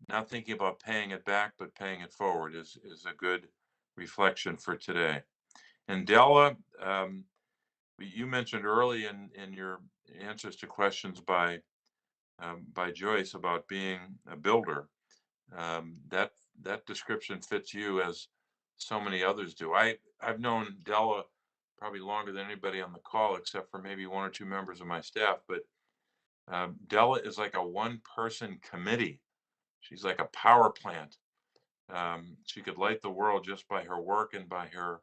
S13: not thinking about paying it back, but paying it forward is a good reflection for today. And Della, you mentioned early in your answers to questions by Joyce about being a builder. That description fits you as so many others do. I've known Della probably longer than anybody on the call, except for maybe one or two members of my staff. But Della is like a one-person committee. She's like a power plant. She could light the world just by her work and by her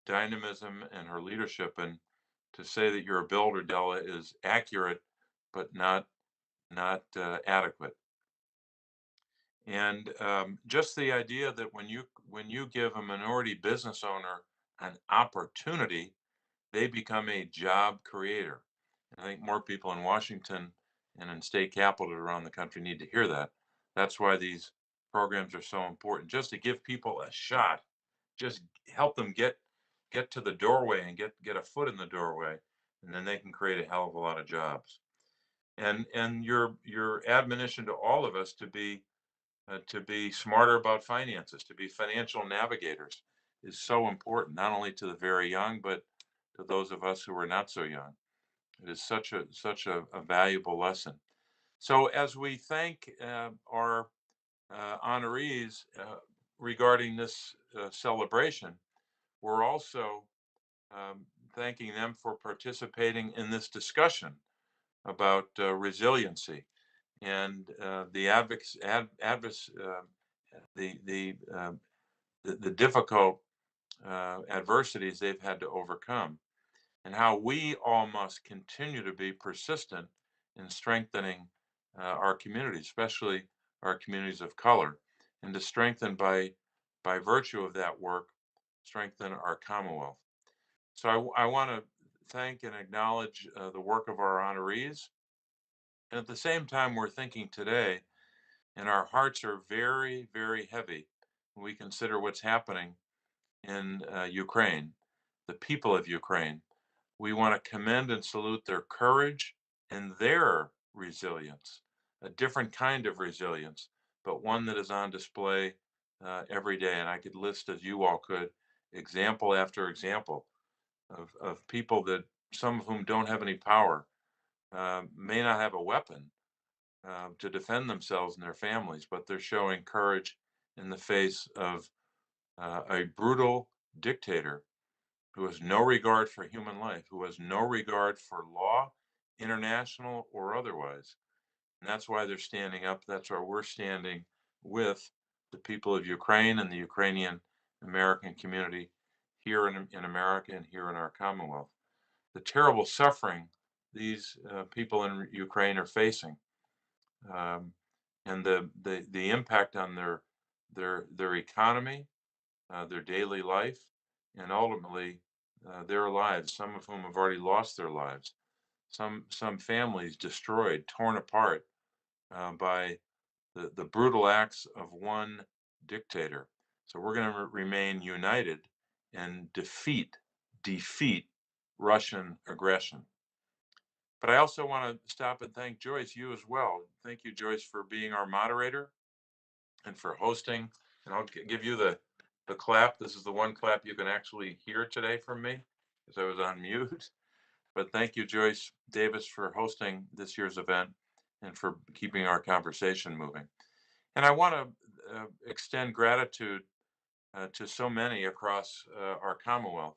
S13: dynamism and her leadership. And to say that you're a builder, Della, is accurate, but not adequate. And just the idea that when you give a minority business owner an opportunity, they become a job creator. And I think more people in Washington and in state capitals around the country need to hear that. That's why these programs are so important, just to give people a shot, just help them get to the doorway and get a foot in the doorway, and then they can create a hell of a lot of jobs. And your admonition to all of us to be smarter about finances, to be financial navigators, is so important, not only to the very young, but to those of us who are not so young. It is such a valuable lesson. So as we thank our honorees regarding this celebration, we're also thanking them for participating in this discussion about resiliency and the difficult adversities they've had to overcome, and how we all must continue to be persistent in strengthening our communities, especially our communities of color, and to strengthen by virtue of that work, strengthen our Commonwealth. So I want to thank and acknowledge the work of our honorees. And at the same time, we're thinking today, and our hearts are very, very heavy when we consider what's happening in Ukraine, the people of Ukraine. We want to commend and salute their courage and their resilience, a different kind of resilience, but one that is on display every day. And I could list, as you all could, example after example of people that, some of whom don't have any power, may not have a weapon to defend themselves and their families, but they're showing courage in the face of a brutal dictator who has no regard for human life, who has no regard for law, international or otherwise. And that's why they're standing up. That's why we're standing with the people of Ukraine and the Ukrainian American community here in America and here in our Commonwealth. The terrible suffering these people in Ukraine are facing, and the impact on their economy, their daily life, and ultimately their lives. Some of whom have already lost their lives. Some families destroyed, torn apart by the brutal acts of one dictator. So we're going to remain united and defeat Russian aggression. But I also want to stop and thank Joyce, you as well. Thank you, Joyce, for being our moderator and for hosting. And I'll give you the clap. This is the one clap you can actually hear today from me, because I was on mute. But thank you, Joyce Davis, for hosting this year's event and for keeping our conversation moving. And I want to extend gratitude to so many across our Commonwealth.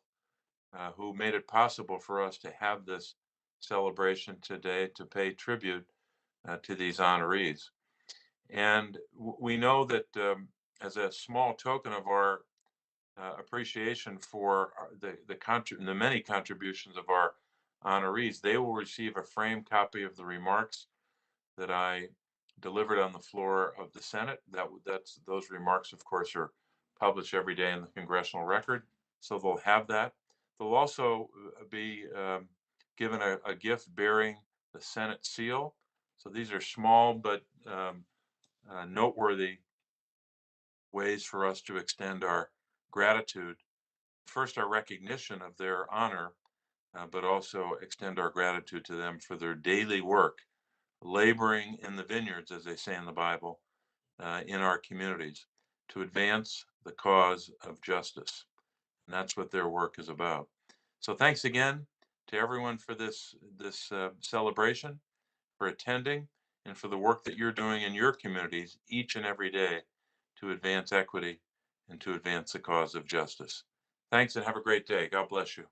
S13: who made it possible for us to have this celebration today to pay tribute to these honorees. And we know that as a small token of our appreciation for the many contributions of our honorees, they will receive a framed copy of the remarks that I delivered on the floor of the Senate. Those remarks, of course, are published every day in the Congressional Record, so they'll have that. They'll also be given a gift bearing the Senate seal. So these are small but noteworthy ways for us to extend our gratitude. First, our recognition of their honor, but also extend our gratitude to them for their daily work, laboring in the vineyards, as they say in the Bible, in our communities to advance the cause of justice. And that's what their work is about. So thanks again to everyone for this celebration, for attending, and for the work that you're doing in your communities each and every day to advance equity and to advance the cause of justice. Thanks and have a great day. God bless you.